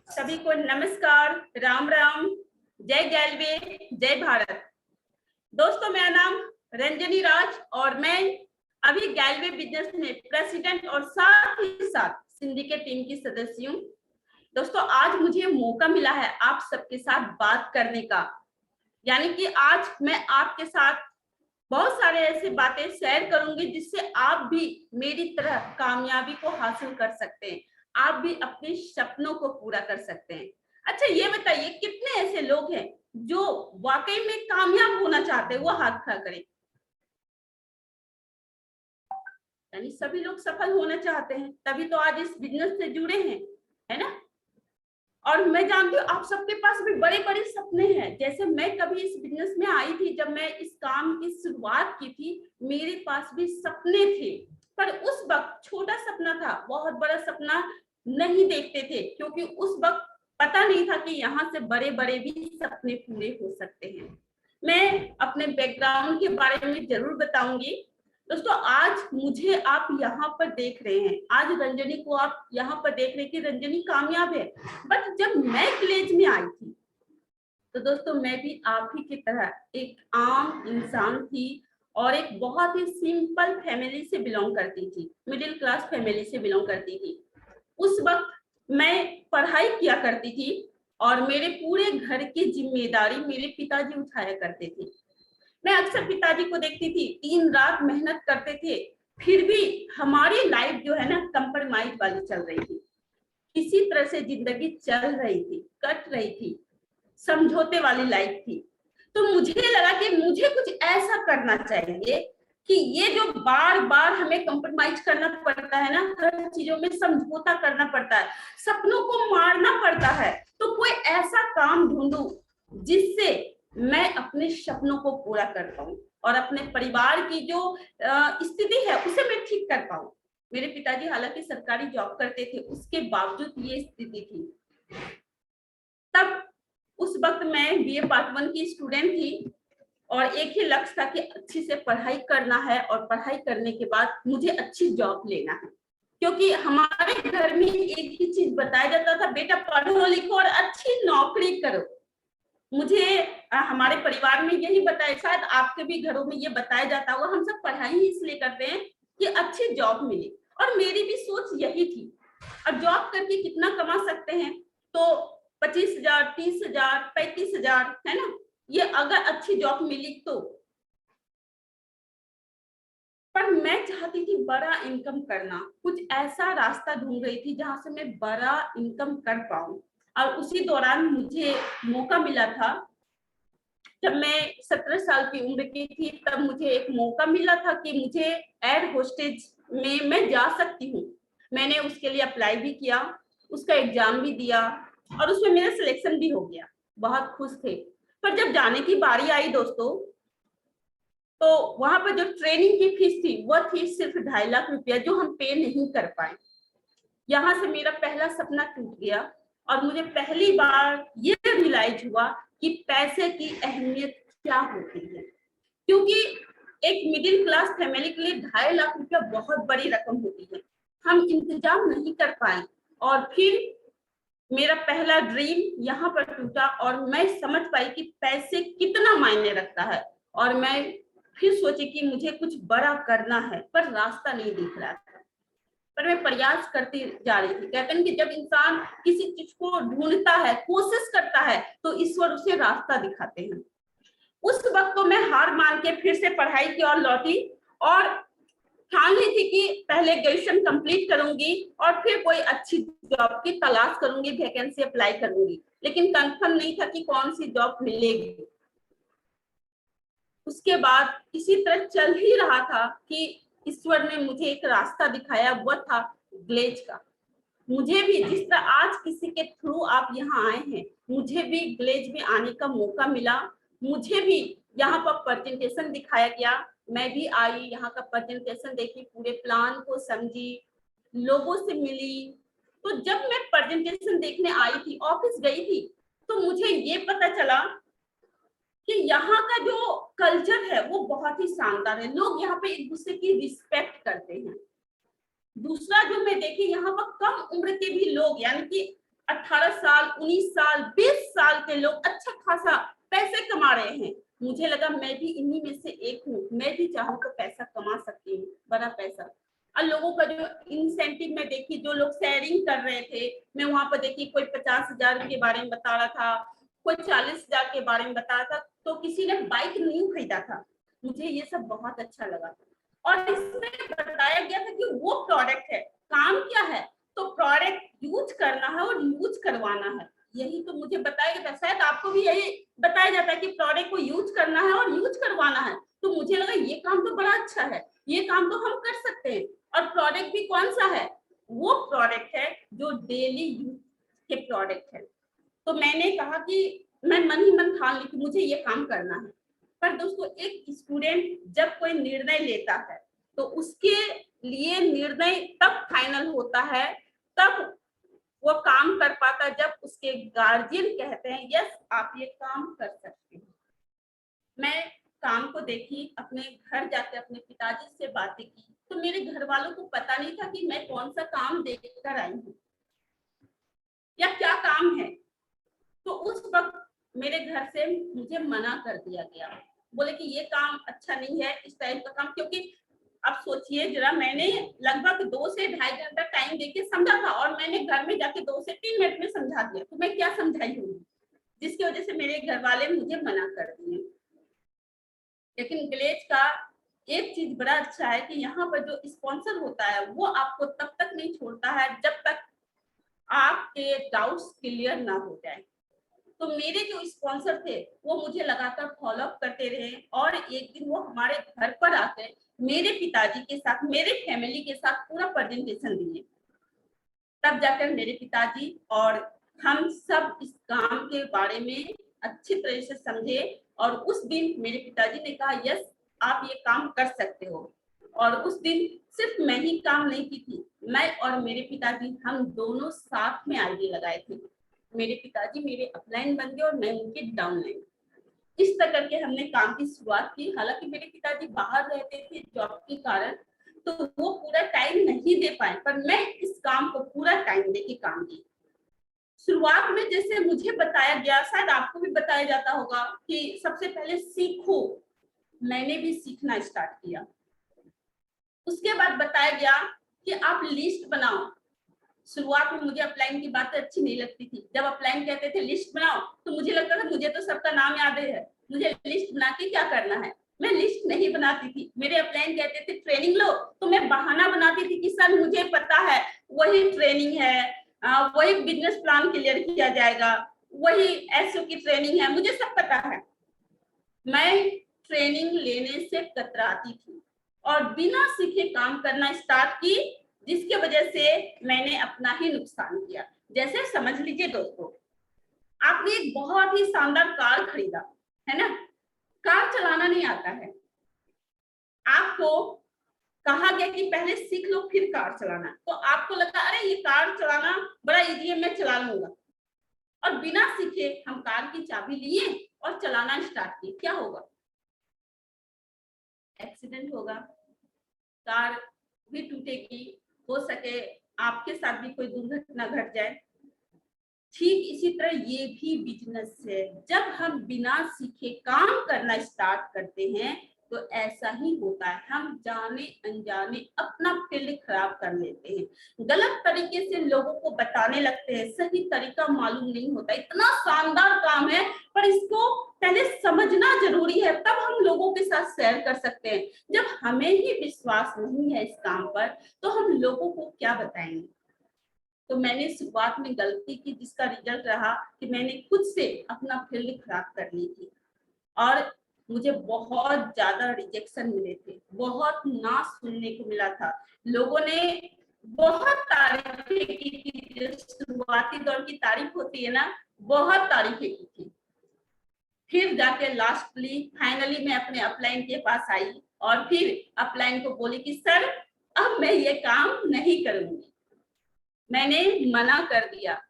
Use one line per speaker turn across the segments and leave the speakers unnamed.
सभी को नमस्कार, राम राम, जय गैल्वे, जय भारत। दोस्तों, मेरा नाम रंजनी राज और मैं अभी गैल्वे बिजनेस में प्रेसिडेंट और साथ ही साथ सिंडिकेट टीम की सदस्य हूँ। दोस्तों, आज मुझे मौका मिला है आप सबके साथ बात करने का, यानी कि आज मैं आपके साथ बहुत सारे ऐसे बातें शेयर करूंगी जिससे आप भी मेरी तरह कामयाबी को हासिल कर सकते हैं, आप भी अपने सपनों को पूरा कर सकते हैं। अच्छा, ये बताइए कितने ऐसे लोग हैं जो वाकई में कामयाब होना चाहते हैं? वो हाथ खड़ा करें। यानी सभी लोग सफल होना चाहते हैं, तभी तो आज इस बिजनेस से जुड़े हैं, है ना? और मैं जानती हूँ आप सबके पास भी बड़े बड़े सपने हैं। जैसे मैं कभी इस बिजनेस में आई थी, जब मैं इस काम की शुरुआत की थी, मेरे पास भी सपने थे, पर उस वक्त छोटा सपना था, बहुत बड़ा सपना नहीं देखते थे, क्योंकि उस वक्त पता नहीं था कि यहाँ से बड़े बड़े भी सपने पूरे हो सकते हैं। मैं अपने बैकग्राउंड के बारे में जरूर बताऊंगी। दोस्तों, आज मुझे आप यहाँ पर देख रहे हैं, आज रंजनी को आप यहाँ पर देख रहे हैं कि रंजनी कामयाब है, बट जब मैं विलेज में आई थी तो दोस्तों मैं भी आप ही की तरह एक आम इंसान थी और एक बहुत ही सिंपल फैमिली से बिलोंग करती थी, मिडिल क्लास फैमिली से बिलोंग करती थी। उस वक्त मैं पढ़ाई किया करती थी और मेरे पूरे घर की जिम्मेदारी मेरे पिताजी उठाया करते थे। मैं अक्सर पिताजी को देखती थी, दिन रात मेहनत करते थे, फिर भी हमारी लाइफ जो है ना कंप्रोमाइज वाली चल रही थी। किसी तरह से जिंदगी चल रही थी, कट रही थी, समझौते वाली लाइफ थी। तो मुझे लगा कि मुझे कुछ ऐसा करना चाहिए कि ये जो बार बार हमें कंप्रोमाइज करना पड़ता है ना, हर चीजों में समझौता करना पड़ता है, सपनों को मारना पड़ता है, तो कोई ऐसा काम ढूंढूं जिससे मैं अपने सपनों को पूरा कर पाऊं और अपने परिवार की जो स्थिति है उसे मैं ठीक कर पाऊं। मेरे पिताजी हालांकि सरकारी जॉब करते थे, उसके बावजूद ये स्थिति थी। तब उस वक्त मैं बीए पार्ट 1 की स्टूडेंट थी और एक ही लक्ष्य था कि अच्छी से पढ़ाई करना है और पढ़ाई करने के बाद मुझे अच्छी जॉब लेना है, क्योंकि हमारे घर में एक ही चीज बताया जाता था, बेटा पढ़ो लिखो और अच्छी नौकरी करो। मुझे हमारे परिवार में यही बताया, शायद आपके भी घरों में ये बताया जाता होगा, हम सब पढ़ाई ही इसलिए करते हैं कि अच्छी जॉब मिले, और मेरी भी सोच यही थी। अब जॉब करके कितना कमा सकते हैं? तो 25,000, 30,000, 35,000, है ना? ये अगर अच्छी जॉब मिली तो। पर मैं चाहती थी बड़ा इनकम करना, कुछ ऐसा रास्ता ढूंढ रही थी जहां से मैं बड़ा इनकम कर पाऊं। और उसी दौरान मुझे मौका मिला था, जब मैं 17 साल की उम्र की थी, तब मुझे एक मौका मिला था कि मुझे एयर होस्टेज में मैं जा सकती हूँ। मैंने उसके लिए अप्लाई भी किया, उसका एग्जाम भी दिया और उसमें मेरा सिलेक्शन भी हो गया। बहुत खुश थे। पर जब जाने की बारी आई दोस्तों, तो वहां पर जो ट्रेनिंग की फीस थी वह थी सिर्फ 2.5 लाख रुपया, जो हम पे नहीं कर पाए। यहाँ से मेरा पहला सपना टूट गया और मुझे पहली बार ये रियलाइज हुआ कि पैसे की अहमियत क्या होती है। क्योंकि एक मिडिल क्लास फैमिली के लिए 2.5 लाख रुपया बहुत बड़ी रकम होती है। हम इंतजाम नहीं कर पाए और फिर मेरा पहला ड्रीम यहाँ पर टूटा और मैं समझ पाई कि पैसे कितना मायने रखता है। और मैं फिर सोची कि मुझे कुछ बड़ा करना है, पर रास्ता नहीं दिख रहा था, पर मैं प्रयास करती जा रही थी। कहते हैं कि जब इंसान किसी चीज को ढूंढता है, कोशिश करता है, तो ईश्वर उसे रास्ता दिखाते हैं। उस वक्त तो मैं हार मान के फिर से पढ़ाई की ओर लौटी और ठान ली थी कि पहले ग्रेजुएशन कंप्लीट करूंगी और फिर कोई अच्छी जॉब की तलाश करूंगी, वैकेंसी अप्लाई करूंगी, लेकिन कंफर्म नहीं था कि कौन सी जॉब मिलेगी। उसके बाद इसी तरह चल ही रहा था कि ईश्वर ने मुझे एक रास्ता दिखाया, वो था ग्लेज का। मुझे भी जिस तरह आज किसी के थ्रू आप यहाँ आए हैं, मुझे भी ग्लेज में आने का मौका मिला। मुझे भी यहाँ पर प्रेजेंटेशन दिखाया गया, मैं भी आई, यहाँ का प्रेजेंटेशन देखी, पूरे प्लान को समझी, लोगों से मिली। तो जब मैं प्रेजेंटेशन देखने आई थी, ऑफिस गई थी, तो मुझे ये पता चला कि यहाँ का जो कल्चर है वो बहुत ही शानदार है। लोग यहाँ पे एक दूसरे की रिस्पेक्ट करते हैं। दूसरा जो मैं देखी, यहाँ पर कम उम्र के भी लोग, यानी कि 18 साल, 19 साल, 20 साल के लोग अच्छा खासा पैसे कमा रहे हैं। मुझे लगा मैं भी इन्हीं में से एक हूँ, मैं भी चाहूँ तो पैसा कमा सकती हूँ, बड़ा पैसा। और लोगों का जो इंसेंटिव में देखी, जो लोग शेयरिंग कर रहे थे, मैं वहां पर देखी कोई 50,000 के बारे में बता रहा था, कोई 40,000 के बारे में बता रहा था, तो किसी ने बाइक न्यू खरीदा था। मुझे ये सब बहुत अच्छा लगा। और इसमें बताया गया था कि वो प्रोडक्ट है, काम क्या है, तो प्रोडक्ट यूज करना है और यूज करवाना है। यही तो मुझे बताया गया था, शायद आपको भी यही बताया जाता है कि प्रोडक्ट को यूज करना है और यूज करवाना है। तो मुझे लगा ये काम तो बड़ा अच्छा है, ये काम तो हम कर सकते हैं। और प्रोडक्ट भी कौन सा है, वो प्रोडक्ट है जो डेली यूज के प्रोडक्ट है। तो मैंने कहा कि मैं मन ही मन ठान ली कि मुझे ये काम करना है। पर दोस्तों, एक स्टूडेंट जब कोई निर्णय लेता है तो उसके लिए निर्णय तब फाइनल होता है, तब वो काम कर पाता है, जब उसके गार्जियन कहते हैं यस आप ये काम कर सकते हैं। मैं काम को देखी, अपने घर जाके अपने पिताजी से बातें की, तो मेरे घर वालों को पता नहीं था कि मैं कौन सा काम देखकर आई हूँ या क्या काम है। तो उस वक्त मेरे घर से मुझे मना कर दिया गया, बोले कि ये काम अच्छा नहीं है, इस टाइप का काम। क्योंकि अब सोचिए जरा, मैंने लगभग 2 से ढाई घंटा टाइम देके समझा था, और मैंने घर में जाके 2 से 3 मिनट में समझा दिया, तो मैं क्या समझाई हूँ, जिसकी वजह से मेरे घर वाले मुझे मना कर दिए। लेकिन ग्लेज का एक चीज बड़ा अच्छा है कि यहाँ पर जो स्पॉन्सर होता है वो आपको तब तक नहीं छोड़ता है जब तक आपके डाउट्स क्लियर ना हो जाए। तो मेरे जो स्पॉन्सर थे वो मुझे लगातार फॉलो अप करते रहे, और एक दिन वो हमारे घर पर आकर मेरे पिताजी के साथ, मेरे फैमिली के साथ पूरा प्रेजेंटेशन दिए। तब जाकर मेरे पिताजी और हम सब इस काम के बारे में अच्छी तरह से समझे, और उस दिन मेरे पिताजी ने कहा यस आप ये काम कर सकते हो। और उस दिन सिर्फ मैं ही काम नहीं की थी, मैं और मेरे पिताजी हम दोनों साथ में आईडी लगाए थे। मेरे पिताजी मेरे अपलाइन बन गए और मैं उनके डाउनलाइन। इस तरह करके हमने काम की शुरुआत की। हालांकि मेरे पिताजी बाहर रहते थे जॉब के कारण, तो वो पूरा टाइम नहीं दे पाए, पर मैं इस काम को पूरा टाइम देके काम की। शुरुआत में जैसे मुझे बताया गया, शायद आपको भी बताया जाता होगा कि सबसे पहले सीखो, मैंने भी सीखना स्टार्ट किया। उसके बाद बताया गया कि आप लिस्ट बनाओ। शुरुआत में मुझे अपलाइन की बातें अच्छी नहीं लगती थी। जब अपलाइन कहते थे लिस्ट बनाओ, तो मुझे लगता था मुझे तो सबका नाम याद है, मुझे लिस्ट बना के क्या करना है। मैं लिस्ट नहीं बनाती थी। मेरे अपलाइन कहते थे ट्रेनिंग लो, तो मैं बहाना बनाती थी कि सर मुझे पता है वही ट्रेनिंग है, वही बिजनेस प्लान क्लियर किया जाएगा, वही एसओ की ट्रेनिंग है, मुझे सब पता है। मैं ट्रेनिंग लेने से कतराती थी और बिना सीखे काम करना स्टार्ट की, जिसके वजह से मैंने अपना ही नुकसान किया। जैसे समझ लीजिए दोस्तों, आपने एक बहुत ही शानदार कार खरीदा है ना, कार चलाना नहीं आता है, आपको कहा गया कि पहले सीख लो फिर कार चलाना, तो आपको लगा अरे ये कार चलाना बड़ा इजी है, मैं चला लूंगा। और बिना सीखे हम कार की चाबी लिए और चलाना स्टार्ट किए, क्या होगा, एक्सीडेंट होगा, कार भी टूटेगी, हो सके आपके साथ भी कोई दुर्घटना घट जाए। ठीक इसी तरह ये भी बिजनेस है, जब हम बिना सीखे काम करना स्टार्ट करते हैं तो ऐसा ही होता है, हम जाने अनजाने अपना फील्ड खराब कर लेते हैं, गलत तरीके से लोगों को बताने लगते हैं, सही तरीका मालूम नहीं होता। इतना शानदार काम है पर इसको पहले समझना जरूरी है, तब हम लोगों के साथ शेयर कर सकते हैं। जब हमें ही विश्वास नहीं है इस काम पर तो हम लोगों को क्या बताएंगे। तो मैंने शुरुआत में गलती की, जिसका रिजल्ट रहा कि मैंने खुद से अपना फील्ड खराब कर ली थी, और मुझे बहुत ज्यादा रिजेक्शन मिले थे, बहुत ना सुनने को मिला था। लोगों ने बहुत तारीफें की थी, जो शुरुआती दौर की तारीफ होती है ना, बहुत तारीफें की थी। फिर जाके लास्टली फाइनली मैं अपने अपलाइन के पास आई और फिर अपलाइन को बोली कि सर अब मैं ये काम नहीं करूंगी, मैंने मना कर दिया।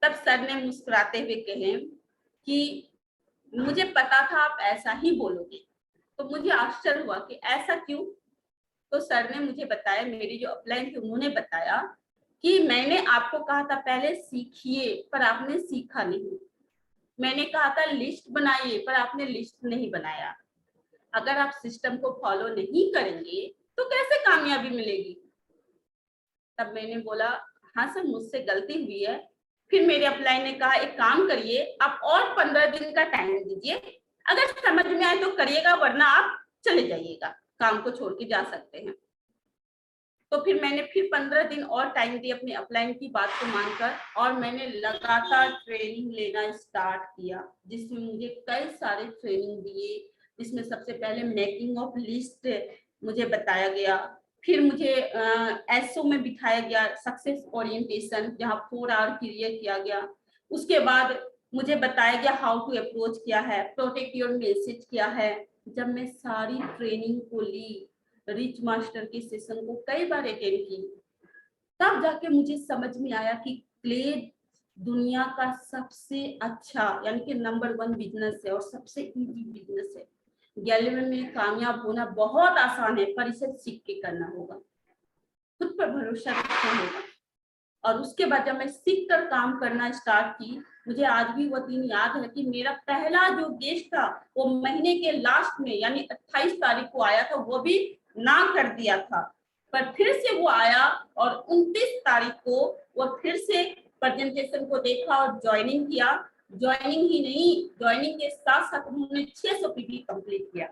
तब सर ने मुस्कुराते हुए कहे कि मुझे पता था आप ऐसा ही बोलोगे। तो मुझे आश्चर्य हुआ कि ऐसा क्यों। तो सर ने मुझे बताया, मेरी जो अपलाइन थे उन्होंने बताया कि मैंने आपको कहा था पहले सीखिए, पर आपने सीखा नहीं। मैंने कहा था लिस्ट बनाइए, पर आपने लिस्ट नहीं बनाया। अगर आप सिस्टम को फॉलो नहीं करेंगे तो कैसे कामयाबी मिलेगी। तब मैंने बोला हाँ सर, मुझसे गलती हुई है। फिर मेरे अपलाइन ने कहा एक काम करिए, आप और 15 दिन का टाइम दीजिए, अगर समझ में आए तो करिएगा, वरना आप चले जाइएगा, काम को छोड़ के जा सकते हैं। तो फिर मैंने फिर 15 दिन और टाइम दी अपनी अपलाइन की बात को मानकर, और मैंने लगातार ट्रेनिंग लेना स्टार्ट किया, जिसमें मुझे कई सारे ट्रेनिंग दिए। जिसमें सबसे पहले मेकिंग ऑफ लिस्ट मुझे बताया गया, फिर मुझे एसओ में बिठाया गया, सक्सेस ओरिएंटेशन, जहाँ 4 आवर क्लियर किया गया। उसके बाद मुझे बताया गया हाउ टू अप्रोच क्या है, प्रोटेक्ट योर मैसेज क्या है। जब मैं सारी ट्रेनिंग को ली, रिच मास्टर के सेशन को कई बार अटेंड की, तब जाके मुझे समझ में आया कि क्ले दुनिया का सबसे अच्छा यानी कि नंबर 1 बिजनेस है और सबसे इजी बिजनेस है। 11वें में कामयाब होना बहुत आसान है, पर इसे सीख के करना होगा, खुद पर भरोसा रखना होगा। और उसके बाद जब मैं सीख कर काम करना स्टार्ट की, मुझे आज भी वो दिन याद है कि मेरा पहला जो गेस्ट था वो महीने के लास्ट में यानी 28 तारीख को आया था, वो भी ना कर दिया था, पर फिर से वो आया और 29 तारीख को वो फिर से प्रेजेंटेशन को देखा और ज्वाइनिंग किया। ज्वाइनिंग ही नहीं, ज्वाइनिंग के साथ साथ उन्होंने 600 पीपी कंप्लीट किया,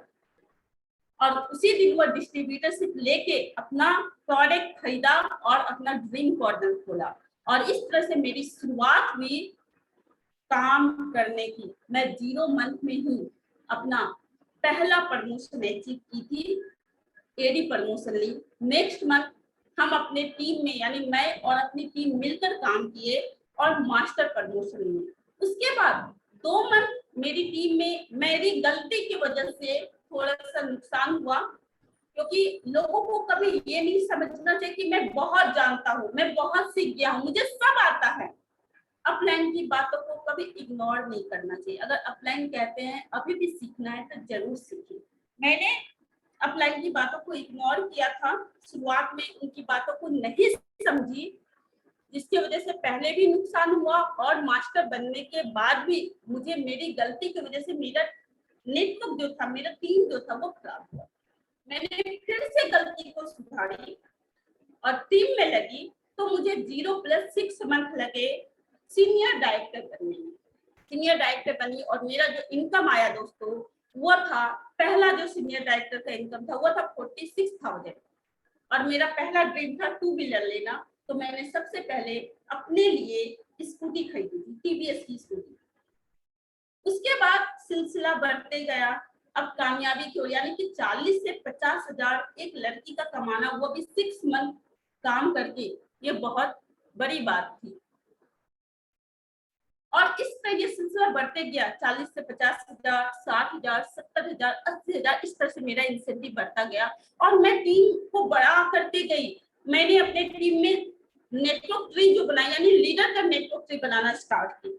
और उसी दिन वो डिस्ट्रीब्यूटरशिप लेके अपना प्रोडक्ट खरीदा और अपना ड्रीम प्रोडक्ट खोला। और इस तरह से मेरी शुरुआत हुई काम करने की। मैं 0 मंथ में ही अपना पहला प्रमोशन अचीव की थी, एडी प्रमोशन ली। नेक्स्ट मंथ हम अपने टीम में यानी मैं और अपनी टीम मिलकर काम किए और मास्टर प्रमोशन लिए। उसके बाद 2 मंथ मेरी टीम में मेरी गलती की वजह से थोड़ा सा नुकसान हुआ, क्योंकि लोगों को कभी ये नहीं समझना चाहिए कि मैं बहुत जानता हूँ, मैं बहुत सीख गया हूँ, मुझे सब आता है। अपलाइन की बातों को कभी इग्नोर नहीं करना चाहिए। अगर अपलाइन कहते हैं अभी भी सीखना है तो जरूर सीखिए। मैंने अपलाइन की बातों को इग्नोर किया था, शुरुआत में उनकी बातों को नहीं समझी, जिसकी वजह से पहले भी नुकसान हुआ और मास्टर बनने के बाद भी मुझे मेरी गलती की वजह से मेरा नेटवर्क जो था, मेरा टीम जो था वो खराब हुआ। मैंने फिर से गलती को सुधारी और टीम में लगी, तो मुझे 0+6 मंथ लगे सीनियर डायरेक्टर बनने में। सीनियर डायरेक्टर बनी और मेरा जो इनकम आया दोस्तों, वो था, पहला जो सीनियर डायरेक्टर का इनकम था वो था 46,000। और मेरा पहला ड्रीम था 2 व्हीलर लेना, तो मैंने सबसे पहले अपने लिए स्कूटी खरीदी थी, टीवीएस की स्कूटी। उसके बाद सिलसिला बढ़ते गया। अब कामयाबी की ओर, यानी कि 40 से 50,000 एक लड़की का कमाना, वो भी 6 मंथ काम करके, ये बहुत बड़ी बात थी। और इस तरह ये सिलसिला बढ़ते गया, 40 से 50,000, 60,000, 70,000, 80,000, इस तरह से मेरा इंसेंटिव बढ़ता गया और मैं टीम को बड़ा करती गई। मैंने अपने टीम में नेटवर्क ट्री जो बनाई, यानी लीडर का नेटवर्क ट्री बनाना स्टार्ट की।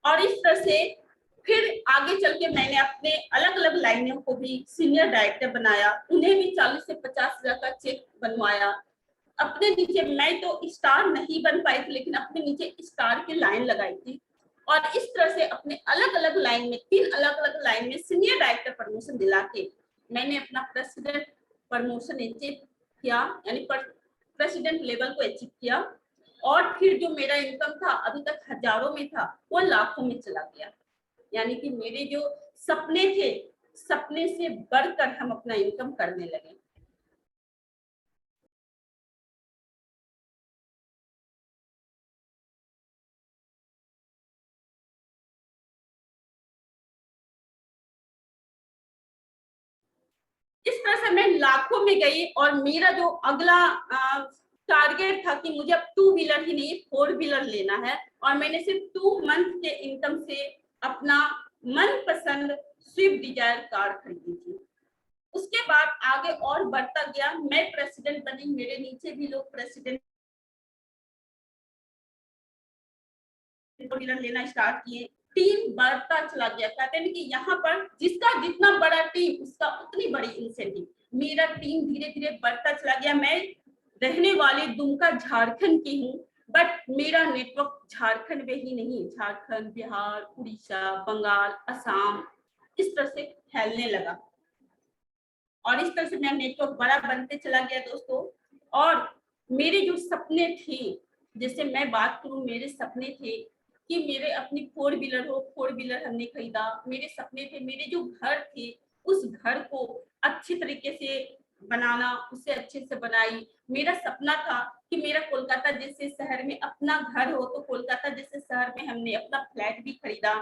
और इस तरह से फिर आगे चल के मैंने अपने अलग अलग लाइनों को भी सीनियर डायरेक्टर बनाया, उन्हें भी 40 से 50,000 का चेक बनवाया। अपने नीचे मैं तो स्टार नहीं बन पाई थी, लेकिन अपने नीचे स्टार की लाइन लगाई थी। और इस तरह से अपने अलग अलग लाइन में, 3 अलग अलग लाइन में सीनियर डायरेक्टर प्रमोशन दिला के मैंने अपना प्रेसिडेंट प्रमोशन अचीव किया, यानी प्रेसिडेंट लेवल को अचीव किया। और फिर जो मेरा इनकम था, अभी तक हजारों में था, वो लाखों में चला गया। यानी कि मेरे जो सपने थे, सपने से बढ़कर हम अपना इनकम करने लगे। इस तरह से मैं लाखों में गई और मेरा जो अगला टारगेट था कि मुझे अब 2 व्हीलर ही नहीं 4 व्हीलर लेना है, और मैंने सिर्फ 2 मंथ के इनकम से अपना मनपसंद स्विफ्ट डिजायर कार खरीदी थी। उसके बाद आगे और बढ़ता गया, मैं प्रेसिडेंट बनी, मेरे नीचे भी लोग प्रेसिडेंट व्हीलर लेना स्टार्ट किए। टीम बढ़ता चला गया। कहते हैं कि यहाँ पर जिसका जितना बड़ा टीम उसका उतनी बड़ी इंसेंटिव। मेरा टीम धीरे धीरे बढ़ता चला गया। मैं रहने वाले दुमका झारखंड की हूँ, बट मेरा नेटवर्क झारखंड में ही नहीं, झारखंड, बिहार, उड़ीसा, बंगाल, असम, इस तरह से फैलने लगा और इस तरह से मेरा नेटवर्क बड़ा बनते चला गया दोस्तों। और मेरे जो सपने थे, जैसे मैं बात करूं, मेरे सपने थे कि मेरे अपनी 4 व्हीलर हो, 4 व्हीलर हमने खरीदा। मेरे सपने थे, मेरे जो घर थे उस घर को अच्छी तरीके से बनाना, उसे अच्छे से बनाई। मेरा सपना था कि मेरा कोलकाता जैसे शहर में अपना घर हो, तो कोलकाता जैसे शहर में हमने अपना फ्लैट भी खरीदा।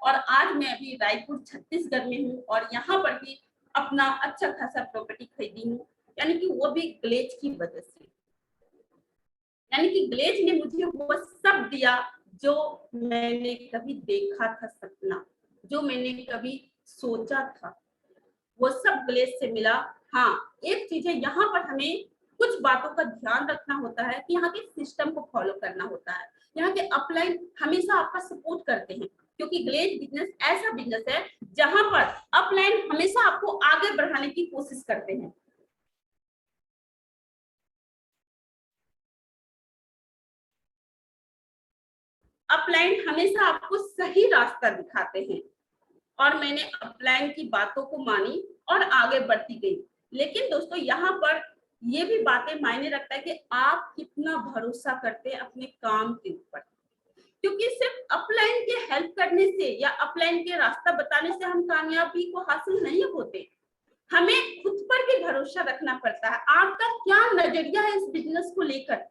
और आज मैं अभी रायपुर छत्तीसगढ़ में हूँ और यहाँ पर भी अपना अच्छा खासा प्रॉपर्टी खरीदी हूँ, यानी कि वो भी ग्लेज की वजह से। यानी कि ग्लेज ने मुझे वो सब दिया जो मैंने कभी देखा था सपना, जो मैंने कभी सोचा था, वो सब ग्लेज से मिला। हाँ, एक चीज है, यहाँ पर हमें कुछ बातों का ध्यान रखना होता है कि यहाँ के सिस्टम को फॉलो करना होता है। यहाँ के अपलाइन हमेशा आपका सपोर्ट करते हैं, क्योंकि ग्लेज बिजनेस ऐसा बिजनेस है जहां पर अपलाइन हमेशा आपको आगे बढ़ाने की कोशिश करते हैं। अपलाइन हमेशा आपको सही रास्ता दिखाते हैं और मैंने अपलाइन की बातों को मानी और आगे बढ़ती गई। लेकिन दोस्तों यहाँ पर ये भी बातें मायने रखता है कि आप कितना भरोसा करते हैं अपने काम के ऊपर, क्योंकि सिर्फ अपलाइन के हेल्प करने से या अपलाइन के रास्ता बताने से हम कामयाबी को हासिल नहीं होते। हमें खुद पर भी भरोसा रखना पड़ता है। आपका क्या नजरिया है इस बिजनेस को लेकर,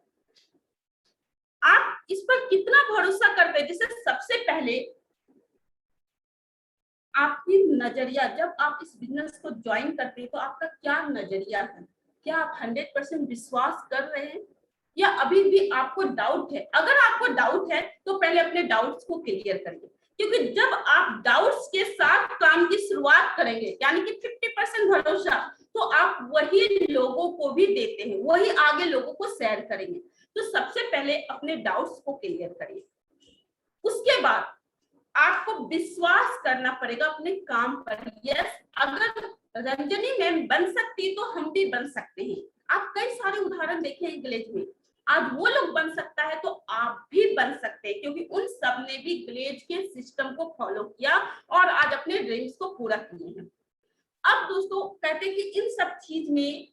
आप इस पर कितना भरोसा करते हैं। जैसे सबसे पहले आपकी नजरिया, जब आप इस बिजनेस को ज्वाइन करते हैं तो आपका क्या नजरिया है, क्या आप 100% विश्वास कर रहे हैं या अभी भी आपको डाउट है। अगर आपको डाउट है तो पहले अपने डाउट्स को क्लियर करिए, क्योंकि जब आप डाउट्स के साथ काम की शुरुआत करेंगे, यानी कि 50% भरोसा, तो आप वही लोगों को भी देते हैं, वही आगे लोगों को शेयर करेंगे। तो सबसे पहले अपने डाउट्स को क्लियर करिए। उसके बाद आपको विश्वास करना पड़ेगा अपने काम पर। यस, अगर रंजनी मैम बन सकती तो हम भी बन सकते हैं। आप कई सारे उदाहरण देखे हैं ग्लेज में, आज वो लोग बन सकता है तो आप भी बन सकते हैं, क्योंकि उन सब ने भी ग्लेज के सिस्टम को फॉलो किया और आज अपने ड्रीम्स को पूरा किए हैं। अब दोस्तों कहते हैं कि इन सब चीज में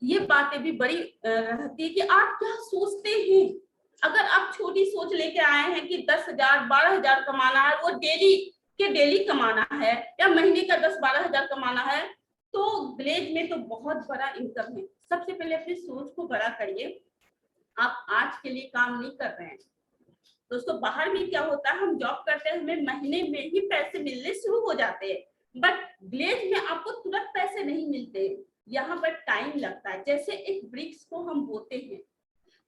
ये बातें भी बड़ी रहती है कि आप क्या सोचते हैं। अगर आप छोटी सोच लेके आए हैं कि 10,000 12,000 कमाना है, वो डेली के डेली कमाना है या महीने का 10-12 हजार कमाना है, तो ग्लेज में तो बहुत बड़ा इनकम है। सबसे पहले अपनी सोच को बड़ा करिए। आप आज के लिए काम नहीं कर रहे हैं दोस्तों। बाहर में क्या होता है, हम जॉब करते हैं, हमें महीने में ही पैसे मिलने शुरू हो जाते हैं, बट ग्लेज में आपको तुरंत पैसे नहीं मिलते। यहाँ पर टाइम लगता है। जैसे एक वृक्ष को हम बोते हैं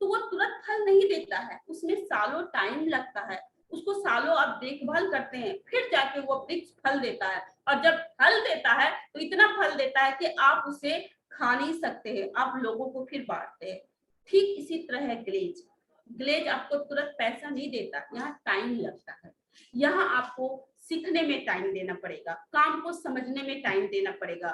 तो वो तुरंत फल नहीं देता है, उसमें सालों टाइम लगता है। उसको सालों आप देखभाल करते हैं, फिर जाके वो वृक्ष फल देता है। और जब फल देता है तो इतना फल देता है कि आप उसे खा नहीं सकते हैं, आप लोगों को फिर बांटते हैं। ठीक इसी तरह है ग्लेज। ग्लेज आपको तुरंत पैसा नहीं देता, यहाँ टाइम लगता है। यहाँ आपको सीखने में टाइम देना पड़ेगा, काम को समझने में टाइम देना पड़ेगा,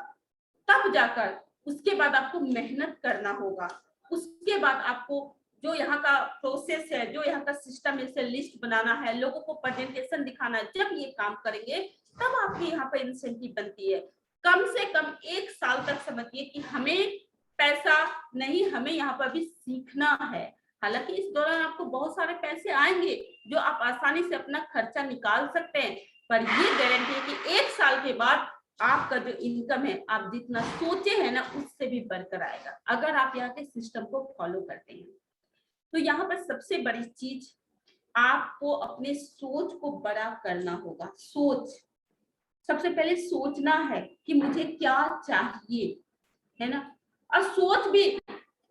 तब जाकर उसके बाद आपको मेहनत करना होगा। उसके बाद आपको जो यहाँ का प्रोसेस है, जो यहाँ का सिस्टम है, इसे लिस्ट बनाना है, लोगों को प्रेजेंटेशन दिखाना है। जब ये काम करेंगे तब आपकी यहाँ पर इंसेंटिव बनती है। कम से कम 1 साल तक समझिए कि हमें पैसा नहीं, हमें यहाँ पर भी सीखना है। हालांकि इस दौरान आपको बहुत सारे पैसे आएंगे जो आप आसानी से अपना खर्चा निकाल सकते हैं, पर ये गारंटी है कि 1 साल के बाद आपका जो इनकम है, आप जितना सोचे हैं ना, उससे भी बढ़कर आएगा, अगर आप यहाँ के सिस्टम को फॉलो करते हैं। तो यहाँ पर सबसे बड़ी चीज, आपको अपने सोच को बड़ा करना होगा। सोच, सबसे पहले सोचना है कि मुझे क्या चाहिए, है ना। और सोच भी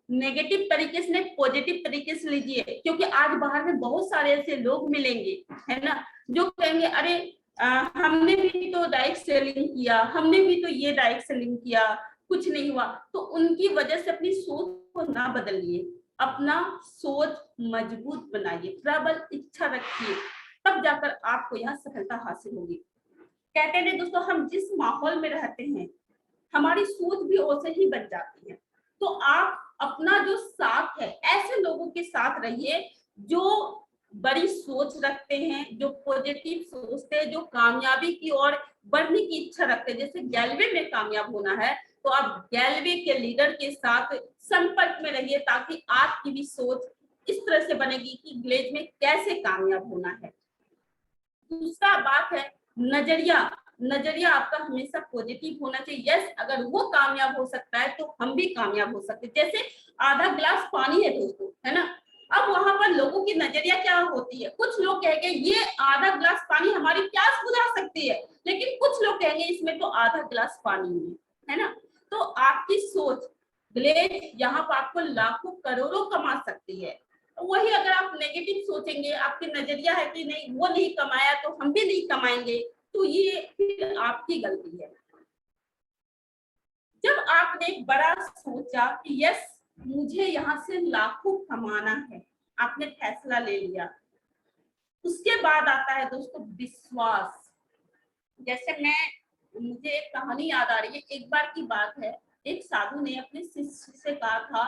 नेगेटिव तरीके से नहीं, पॉजिटिव तरीके से लीजिए, क्योंकि आज बाहर में बहुत सारे ऐसे लोग मिलेंगे, है ना, जो कहेंगे अरे हमने भी तो डायरेक्ट सेलिंग किया, हमने भी तो ये डायरेक्ट सेलिंग किया, कुछ नहीं हुआ। तो उनकी वजह से अपनी सोच को ना बदलिए, अपना सोच मजबूत बनाइए, प्रबल इच्छा रखिए, तब जाकर आपको यहाँ सफलता हासिल होगी। कहते हैं दोस्तों, हम जिस माहौल में रहते हैं हमारी सोच भी वैसे ही बन जाती है। तो आप अपना जो साथ है ऐसे लोगों के साथ रहिए जो बड़ी सोच रखते हैं, जो पॉजिटिव सोचते हैं, जो कामयाबी की ओर बढ़ने की इच्छा रखते हैं। जैसे गैलवे में कामयाब होना है तो आप गैलवे के लीडर के साथ संपर्क में रहिए ताकि आपकी भी सोच इस तरह से बनेगी कि ग्लेज में कैसे कामयाब होना है। दूसरा बात है नजरिया। नजरिया आपका हमेशा पॉजिटिव होना चाहिए। यस, अगर वो कामयाब हो सकता है तो हम भी कामयाब हो सकते हैं। जैसे आधा ग्लास पानी है दोस्तों, है ना। अब वहां पर लोगों की नजरिया क्या होती है, कुछ लोग कहेंगे ये आधा ग्लास पानी हमारी प्यास बुझा सकती है, लेकिन कुछ लोग कहेंगे इसमें तो आधा ग्लास पानी नहीं है ना। तो आपकी सोच ग्लेज यहाँ पर आपको लाखों करोड़ों कमा सकती है। वही अगर आप नेगेटिव सोचेंगे, आपकी नजरिया है कि नहीं वो नहीं कमाया तो हम भी नहीं कमाएंगे, तो ये फिर आपकी गलती है। जब आपने बड़ा सोचा कि यस मुझे यहाँ से लाखों कमाना है, आपने फैसला ले लिया, उसके बाद आता है दोस्तों विश्वास। जैसे मुझे एक कहानी याद आ रही है। एक बार की बात है, एक साधु ने अपने शिष्य से कहा था,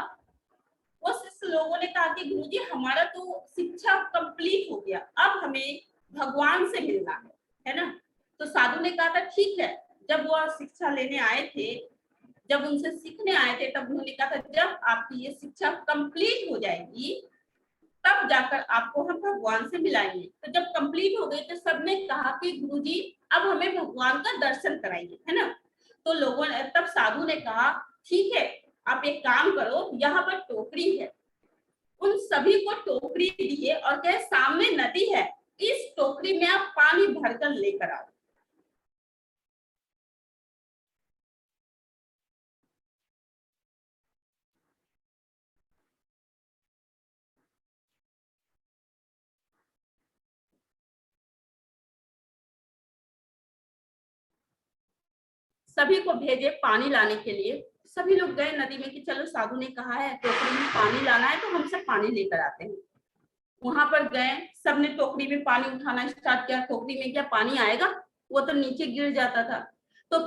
वो शिष्य लोगों ने कहा कि गुरुजी हमारा तो शिक्षा कंप्लीट हो गया, अब हमें भगवान से मिलना है ना। तो साधु ने कहा था ठीक है। जब वो शिक्षा लेने आए थे, जब उनसे सीखने आए थे, तब उन्होंने कहा था जब आपकी ये शिक्षा कंप्लीट हो जाएगी तब जाकर आपको हम भगवान से मिलाएंगे। तो जब कंप्लीट हो गई तो सबने कहा कि गुरुजी अब हमें भगवान का दर्शन कराइए, है ना। तो लोगों ने, तब साधु ने कहा ठीक है आप एक काम करो, यहाँ पर टोकरी है, उन सभी को टोकरी दिए और कहे सामने नदी है, इस टोकरी में आप पानी भरकर लेकर आओ। सभी को भेजे पानी लाने के लिए। सभी लोग गए नदी में कि चलो साधु ने कहा है टोकरी में पानी लाना है तो हम सब पानी लेकर आते हैं। वहां पर गए, सबने टोकरी में पानी उठाना स्टार्ट किया। टोकरी में क्या पानी आएगा, वो तो नीचे गिर जाता था। तो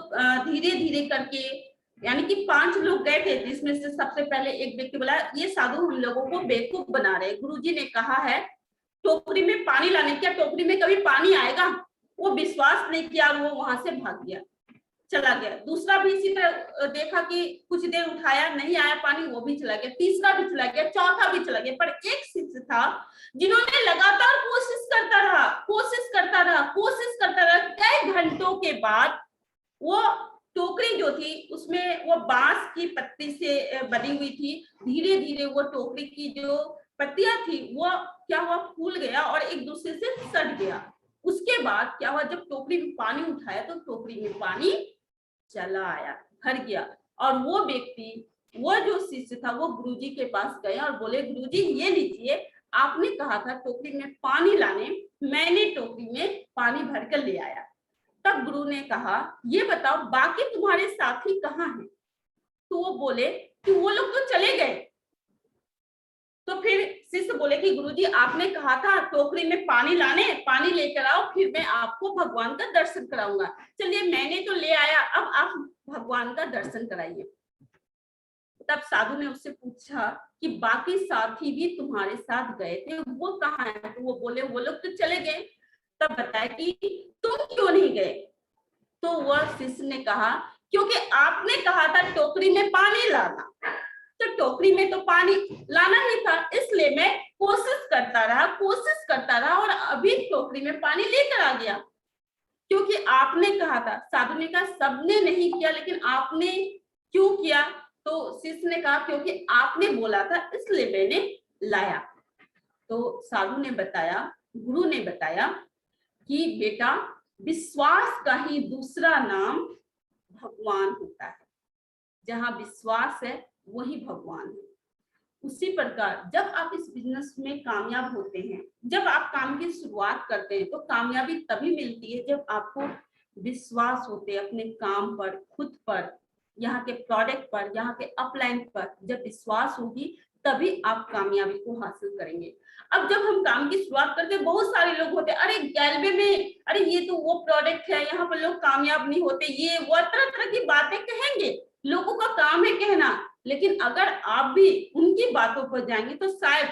धीरे धीरे करके, यानी कि 5 लोग गए थे जिसमें से सबसे पहले एक व्यक्ति बोला ये साधु हम लोगों को बेवकूफ बना रहे, गुरुजी ने कहा है टोकरी में पानी लाने, क्या टोकरी में कभी पानी आएगा। वो विश्वास नहीं किया, वो वहां से भाग गया, चला गया। दूसरा भी इसी तरह देखा कि कुछ देर उठाया, नहीं आया पानी, वो भी चला गया। तीसरा भी चला गया, चौथा भी चला गया। पर एक शिष्य था जिन्होंने लगातार कोशिश करता रहा, कोशिश करता रहा, कोशिश करता रहा। कई घंटों के बाद वो टोकरी जो थी उसमें वो बांस की पत्ती से बनी हुई थी। धीरे धीरे वो टोकरी की जो पत्तियां थी वो क्या हुआ, फूल गया और एक दूसरे से सट गया। उसके बाद क्या हुआ, जब टोकरी में पानी उठाया तो टोकरी में पानी चला आया, भर गया। और वो व्यक्ति, वो जो शिष्य था, वो गुरुजी के पास गया और बोले गुरुजी ये लीजिए, आपने कहा था टोकरी में पानी लाने, मैंने टोकरी में पानी भरकर ले आया। तब गुरु ने कहा ये बताओ बाकी तुम्हारे साथी कहाँ हैं। तो वो बोले कि वो लोग तो चले गए। तो फिर शिष्य बोले कि गुरुजी आपने कहा था टोकरी में पानी लाने, पानी लेकर आओ, फिर मैं आपको भगवान का दर्शन कराऊंगा। चलिए मैंने तो ले आया, अब आप भगवान का दर्शन कराइए। तब साधु ने उससे पूछा कि बाकी साथी भी तुम्हारे साथ गए थे, वो कहाँ है। तो वो बोले वो लोग तो चले गए। तब बताया कि तुम क्यों नहीं गए। तो वह शिष्य ने कहा क्योंकि आपने कहा था टोकरी में पानी लाना, तो टोकरी में तो पानी लाना ही था, इसलिए मैं कोशिश करता रहा, कोशिश करता रहा और अभी टोकरी में पानी लेकर आ गया। क्योंकि आपने कहा था। साधु ने कहा सबने नहीं किया, लेकिन आपने क्यों किया। तो शिष्य ने कहा क्योंकि आपने बोला था इसलिए मैंने लाया। तो साधु ने बताया, गुरु ने बताया कि बेटा विश्वास का ही दूसरा नाम भगवान होता है। जहां विश्वास है वही भगवान है। उसी प्रकार जब आप इस बिजनेस में कामयाब होते हैं, जब आप काम की शुरुआत करते हैं, तो कामयाबी तभी मिलती है जब आपको विश्वास होते हैं अपने काम पर, खुद पर, यहाँ के प्रोडक्ट पर, यहाँ के अपलाइन पर। जब विश्वास होगी तभी आप कामयाबी को हासिल करेंगे। अब जब हम काम की शुरुआत करते हैं, बहुत सारे लोग होते हैं, अरे गैलवे में, अरे ये तो वो प्रोडक्ट है, यहाँ पर लोग कामयाब नहीं होते, ये वो तरह तरह की बातें कहेंगे। लोगों का काम है कहना, लेकिन अगर आप भी उनकी बातों पर जाएंगे तो शायद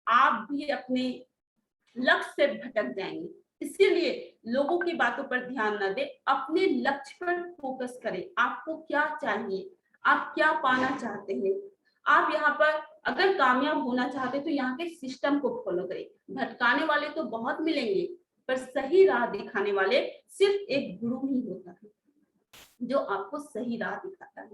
आप भी अपने लक्ष्य से भटक जाएंगे। इसीलिए लोगों की बातों पर ध्यान न दें, अपने लक्ष्य पर फोकस करें। आपको क्या चाहिए, आप क्या पाना चाहते हैं। आप यहाँ पर अगर कामयाब होना चाहते हैं तो यहाँ के सिस्टम को फॉलो करें। भटकाने वाले तो बहुत मिलेंगे, पर सही राह दिखाने वाले सिर्फ एक गुरु ही होता है जो आपको सही राह दिखाता है,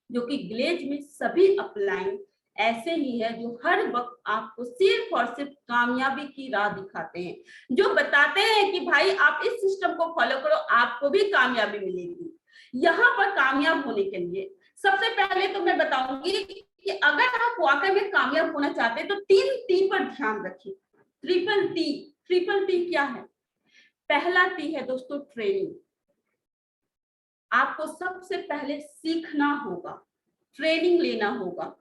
जो कि ग्लेज में सभी अपलाइन ऐसे ही है जो हर वक्त आपको सिर्फ और सिर्फ कामयाबी की राह दिखाते हैं, जो बताते हैं कि भाई आप इस सिस्टम को फॉलो करो, आपको भी कामयाबी मिलेगी। यहाँ पर कामयाब होने के लिए सबसे पहले तो मैं बताऊंगी कि अगर आप वाकई में कामयाब होना चाहते हैं तो 3 टी पर ध्यान रखिए। ट्रिपल टी, ट्रिपल टी क्या है? पहला टी है दोस्तों ट्रेनिंग। आपको सबसे पहले सीखना होगा, ट्रेनिंग लेना होगा।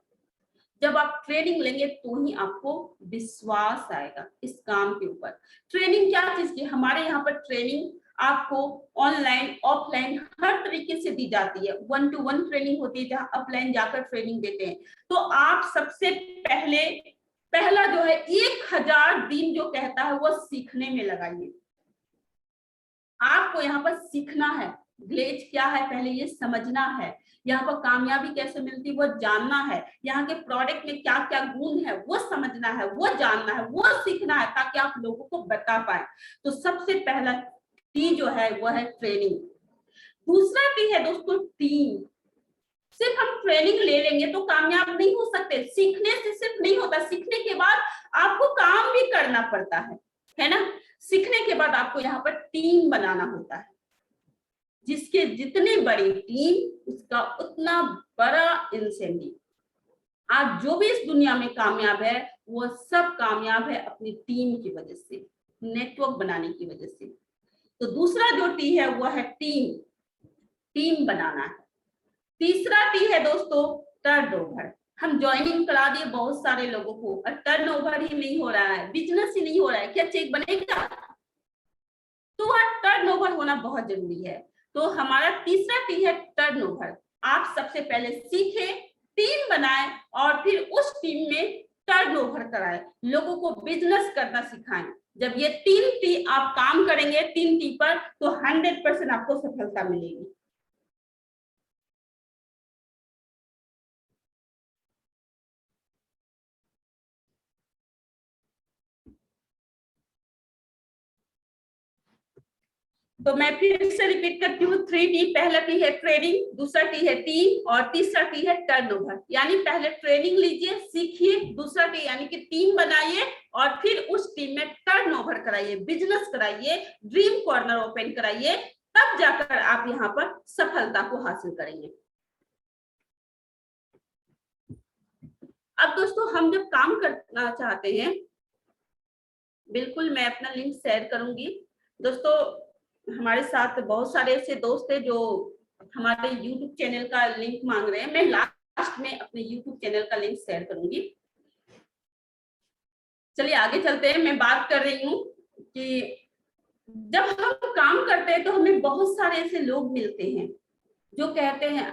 जब आप ट्रेनिंग लेंगे तो ही आपको विश्वास आएगा इस काम के ऊपर। ट्रेनिंग क्या चीज की? हमारे यहाँ पर ट्रेनिंग आपको ऑनलाइन ऑफलाइन हर तरीके से दी जाती है। 1 to 1 ट्रेनिंग होती है जहाँ ऑफलाइन जाकर ट्रेनिंग देते हैं। तो आप सबसे पहले पहला जो है 1000 दिन जो कहता है वो सीखने में लगाइए। आपको यहाँ पर सीखना है, ग्लेज क्या है पहले ये समझना है, यहाँ पर कामयाबी कैसे मिलती है वो जानना है, यहाँ के प्रोडक्ट में क्या क्या गुण है वो समझना है, वो जानना है, वो सीखना है, ताकि आप लोगों को बता पाए। तो सबसे पहला टी जो है वो है ट्रेनिंग। दूसरा टी है दोस्तों टीम। सिर्फ हम ट्रेनिंग ले लेंगे तो कामयाब नहीं हो सकते। सीखने से सिर्फ नहीं होता, सीखने के बाद आपको काम भी करना पड़ता है ना। सीखने के बाद आपको यहाँ पर टीम बनाना होता है। जिसके जितनी बड़ी टीम उसका उतना बड़ा इंसेंटिव। आज जो भी इस दुनिया में कामयाब है वो सब कामयाब है अपनी टीम की वजह से, नेटवर्क बनाने की वजह से। तो दूसरा जो टी है वो है टीम, टीम बनाना है। तीसरा टी है दोस्तों टर्नओवर। हम ज्वाइनिंग करा दिए बहुत सारे लोगों को और टर्नओवर ही नहीं हो रहा है, बिजनेस ही नहीं हो रहा है, क्या चेक बनेगा? तो वह टर्नओवर होना बहुत जरूरी है। तो हमारा तीसरा टी है टर्नओवर। आप सबसे पहले सीखे, टीम बनाए और फिर उस टीम में टर्नओवर कराए, लोगों को बिजनेस करना सिखाएं। जब ये 3 टी आप काम करेंगे 3 टी पर तो 100% आपको सफलता मिलेगी। तो मैं फिर से रिपीट करती हूँ, 3 टी। पहला टी है ट्रेनिंग, दूसरा टी है टीम और तीसरा टी है टर्नओवर। यानी पहले ट्रेनिंग लीजिए, सीखिए, दूसरा टी यानी कि टीम बनाइए और फिर उस टीम में टर्नओवर कराइए, बिजनेस कराइए, ड्रीम कॉर्नर ओपन कराइए, तब जाकर आप यहाँ पर सफलता को हासिल करेंगे। अब दोस्तों हम जब काम करना चाहते हैं, बिल्कुल मैं अपना लिंक शेयर करूंगी। दोस्तों हमारे साथ बहुत सारे ऐसे दोस्त हैं जो हमारे YouTube चैनल का लिंक मांग रहे हैं। मैं लास्ट में अपने YouTube चैनल का लिंक शेयर करूंगी। चलिए आगे चलते हैं। मैं बात कर रही हूँ कि जब हम काम करते हैं तो हमें बहुत सारे ऐसे लोग मिलते हैं जो कहते हैं,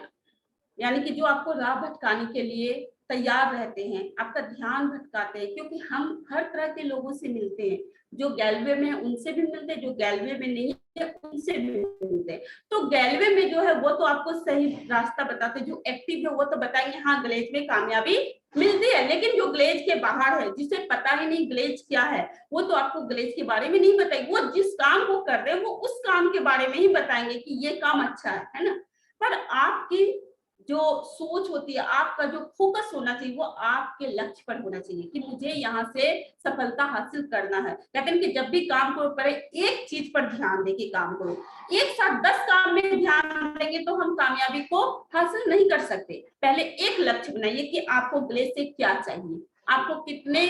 यानी कि जो आपको राह भटकाने के लिए तैयार रहते हैं, आपका ध्यान भटकाते हैं। क्योंकि हम हर तरह के लोगों से मिलते हैं, जो गैलवे में है उनसे भी मिलते हैं, जो गैलवे में नहीं है उनसे भी मिलते हैं। तो गैलवे में जो है वो तो आपको सही रास्ता बताते हैं, जो एक्टिव है वो तो बताएंगे हाँ ग्लेज में कामयाबी मिलती है। लेकिन जो ग्लेज के बाहर है, जिसे पता ही नहीं ग्लेज क्या है, वो तो आपको ग्लेज के बारे में नहीं बताएंगे। वो जिस काम को कर रहे हैं वो उस काम के बारे में ही बताएंगे कि ये काम अच्छा है ना। पर आपकी जो सोच होती है, आपका जो फोकस होना चाहिए वो आपके लक्ष्य पर होना चाहिए कि मुझे यहाँ से सफलता हासिल करना है। कहते हैं कि जब भी काम करो पहले एक चीज पर ध्यान देके काम करो। एक साथ 10 काम में ध्यान देंगे तो हम कामयाबी को हासिल नहीं कर सकते। पहले एक लक्ष्य बनाइए कि आपको ग्लेज से क्या चाहिए, आपको कितने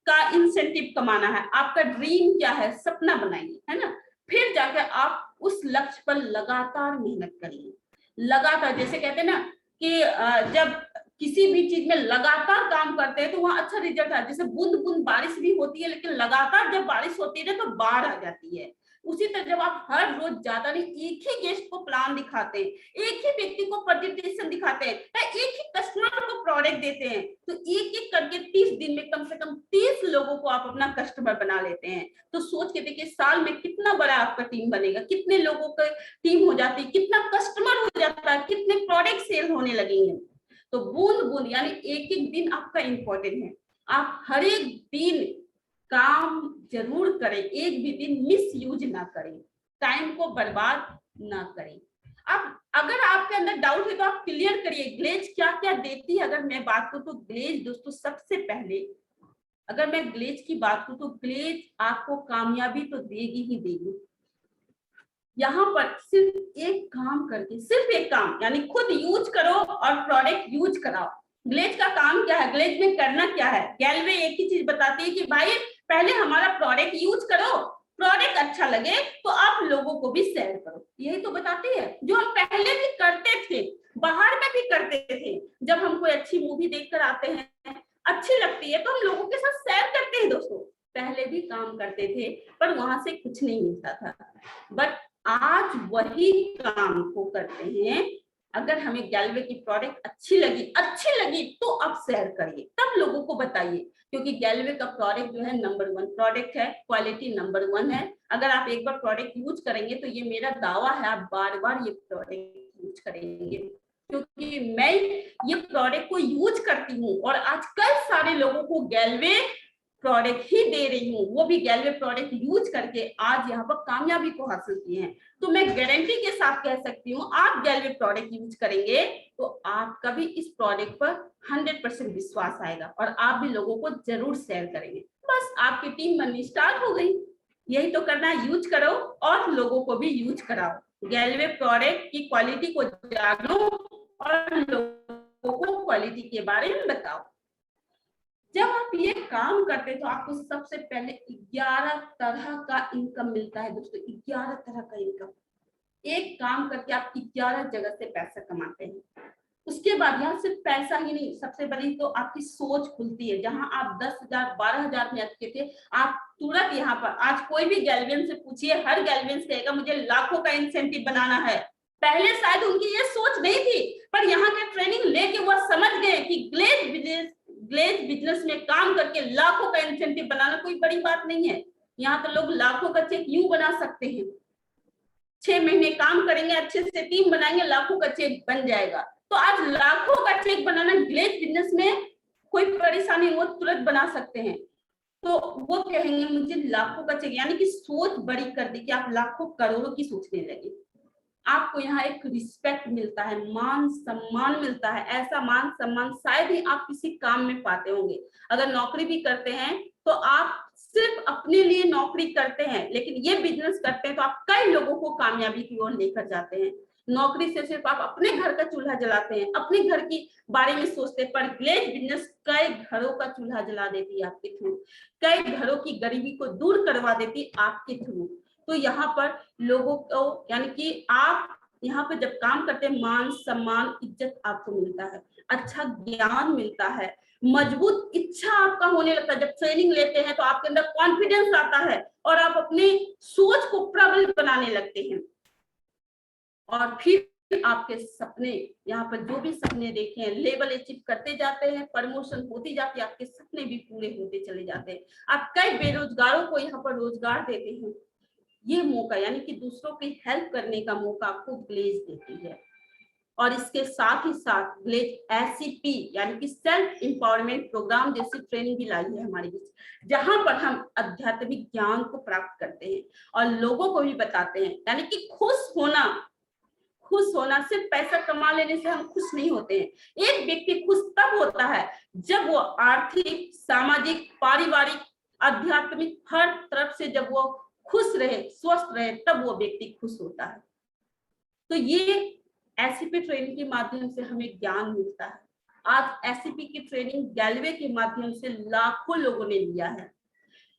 का इंसेंटिव कमाना है, आपका ड्रीम क्या है, सपना बनाइए, है ना। फिर जाकर आप उस लक्ष्य पर लगातार मेहनत करिए, लगातार। जैसे कहते हैं ना कि जब किसी भी चीज में लगातार काम करते हैं तो वहां अच्छा रिजल्ट आता है। जैसे बूंद बूंद बारिश भी होती है, लेकिन लगातार जब बारिश होती है ना तो बाढ़ आ जाती है। उसी तरह जब आप हर रोज ज्यादा नहीं, एक ही गेस्ट को प्लान दिखाते हैं, एक ही व्यक्ति को प्रेजेंटेशन दिखाते हैं, या एक ही कस्टमर को प्रोडक्ट देते हैं, तो एक एक करके 30 दिन में कम से कम 30 लोगों को आप अपना कस्टमर बना लेते हैं। तो सोच के देखिए साल में कितना बड़ा आपका टीम बनेगा, कितने लोगों का टीम हो जाती है, कितना कस्टमर हो जाता है, कितने प्रोडक्ट सेल होने लगेंगे। तो बूंद बूंद यानी एक एक दिन आपका इंपॉर्टेंट है। आप हर एक दिन काम जरूर करें, एक भी दिन मिस यूज ना करें, टाइम को बर्बाद ना करें। अब अगर आपके अंदर डाउट है तो आप क्लियर करिए ग्लेज क्या क्या देती है। अगर मैं बात करूं तो ग्लेज दोस्तों, सबसे पहले अगर मैं ग्लेज की बात करूं तो ग्लेज आपको कामयाबी तो देगी ही देगी। यहाँ पर सिर्फ एक काम करके, सिर्फ एक काम यानी खुद यूज करो और प्रोडक्ट यूज कराओ। ग्लेज का काम क्या है, ग्लेज में करना क्या है, गैलवे एक ही चीज बताती है कि भाई पहले हमारा प्रोडक्ट यूज करो, प्रोडक्ट अच्छा लगे तो आप लोगों को भी शेयर करो, यही तो बताती है। जो हम पहले भी करते थे, बाहर में भी करते थे, जब हम कोई अच्छी मूवी देखकर आते हैं, अच्छी लगती है तो हम लोगों के साथ शेयर करते हैं दोस्तों। पहले भी काम करते थे पर वहां से कुछ नहीं मिलता था, बट आज वही काम को करते हैं। अगर हमें गैलवे की प्रोडक्ट अच्छी लगी तो आप शेयर करिए, तब लोगों को बताइए, क्योंकि गैलवे का प्रोडक्ट जो है नंबर 1 प्रोडक्ट है, क्वालिटी नंबर 1 है। अगर आप एक बार प्रोडक्ट यूज करेंगे तो ये मेरा दावा है आप बार बार ये प्रोडक्ट यूज करेंगे, क्योंकि मैं ये प्रोडक्ट को यूज करती हूँ और आज कई सारे लोगों को गैलवे प्रोडक्ट ही दे रही हूँ, वो भी गैलवे प्रोडक्ट यूज करके आज यहाँ पर कामयाबी को हासिल किए हैं। तो मैं गारंटी के साथ कह सकती हूँ आप गैलवे प्रोडक्ट यूज करेंगे तो आपका भी इस प्रोडक्ट पर 100% विश्वास आएगा और आप भी लोगों को जरूर शेयर करेंगे। बस आपकी टीम बननी स्टार्ट हो गई। यही तो करना है, यूज करो और लोगों को भी यूज कराओ, गैलवे प्रोडक्ट की क्वालिटी को जानो और लोगों को क्वालिटी के बारे में बताओ। जब आप ये काम करते हैं तो आपको सबसे पहले 11 तरह का इनकम मिलता है दोस्तों, 11 तरह का इनकम। एक काम करके आप 11 जगह से पैसा कमाते हैं। उसके बाद यहाँ सिर्फ पैसा ही नहीं, सबसे बड़ी तो आपकी सोच खुलती है। जहां आप 10,000 12,000 में अटके थे, आप तुरंत यहाँ पर आज कोई भी गैलवियन से पूछिए, हर गैलवियन कहेगा मुझे लाखों का इंसेंटिव बनाना है। पहले शायद उनकी ये सोच नहीं थी, पर यहाँ के ट्रेनिंग लेके वो समझ गए कि ग्लेज बिजनेस में काम करके लाखों का इंसेंटिव बनाना कोई बड़ी बात नहीं है। यहाँ तो लोग लाखों का चेक यूं बना सकते हैं, 6 महीने काम करेंगे, अच्छे से टीम बनाएंगे, लाखों का चेक बन जाएगा। तो आज लाखों का चेक बनाना ग्लेज बिजनेस में कोई परेशानी, वो तुरंत बना सकते हैं। तो वो कहेंगे मुझे लाखों का चेक, यानी कि सोच बड़ी कर दी कि आप लाखों करोड़ों की सोचने लगे। आपको यहाँ एक रिस्पेक्ट मिलता है, मान सम्मान मिलता है। ऐसा मान सम्मान शायद ही आप किसी काम में पाते होंगे। अगर नौकरी भी करते हैं तो आप सिर्फ अपने लिए नौकरी करते हैं, लेकिन ये बिजनेस करते हैं तो आप कई लोगों को कामयाबी की ओर लेकर जाते हैं। नौकरी से सिर्फ आप अपने घर का चूल्हा जलाते हैं, अपने घर की बारे में सोचते हैं, पर ग्लेज बिजनेस कई घरों का चूल्हा जला देती है आपके थ्रू, कई घरों की गरीबी को दूर करवा देती है आपके थ्रू। तो यहाँ पर लोगों को, यानी कि आप यहाँ पर जब काम करते हैं, मान सम्मान इज्जत आपको मिलता है, अच्छा ज्ञान मिलता है, मजबूत इच्छा आपका होने लगता है। जब ट्रेनिंग लेते हैं तो आपके अंदर कॉन्फिडेंस आता है और आप अपनी सोच को प्रबल बनाने लगते हैं। और फिर आपके सपने, यहाँ पर जो भी सपने देखे हैं, लेवल अचीव करते जाते हैं, प्रमोशन होती जाती है, आपके सपने भी पूरे होते चले जाते हैं। आप कई बेरोजगारों को यहाँ पर रोजगार देते हैं। ये मौका, यानी कि दूसरों की हेल्प करने का मौका आपको ग्लेज देती है। और इसके साथ ही साथ ग्लेज एससीपी यानी कि सेल्फ एम्पावरमेंट प्रोग्राम जैसी ट्रेनिंग भी लाई है हमारे बीच, जहां पर हम आध्यात्मिक ज्ञान को प्राप्त करते हैं और लोगों को भी बताते हैं। यानी कि खुश होना सिर्फ पैसा कमा लेने से हम खुश नहीं होते हैं। एक व्यक्ति खुश तब होता है जब वो आर्थिक, सामाजिक, पारिवारिक, आध्यात्मिक हर तरफ से जब वो खुश रहे, स्वस्थ रहे, तब वो व्यक्ति खुश होता है। तो ये एससीपी ट्रेनिंग के माध्यम से हमें ज्ञान मिलता है। आज एससीपी की ट्रेनिंग गैलवे के माध्यम से लाखों लोगों ने लिया है।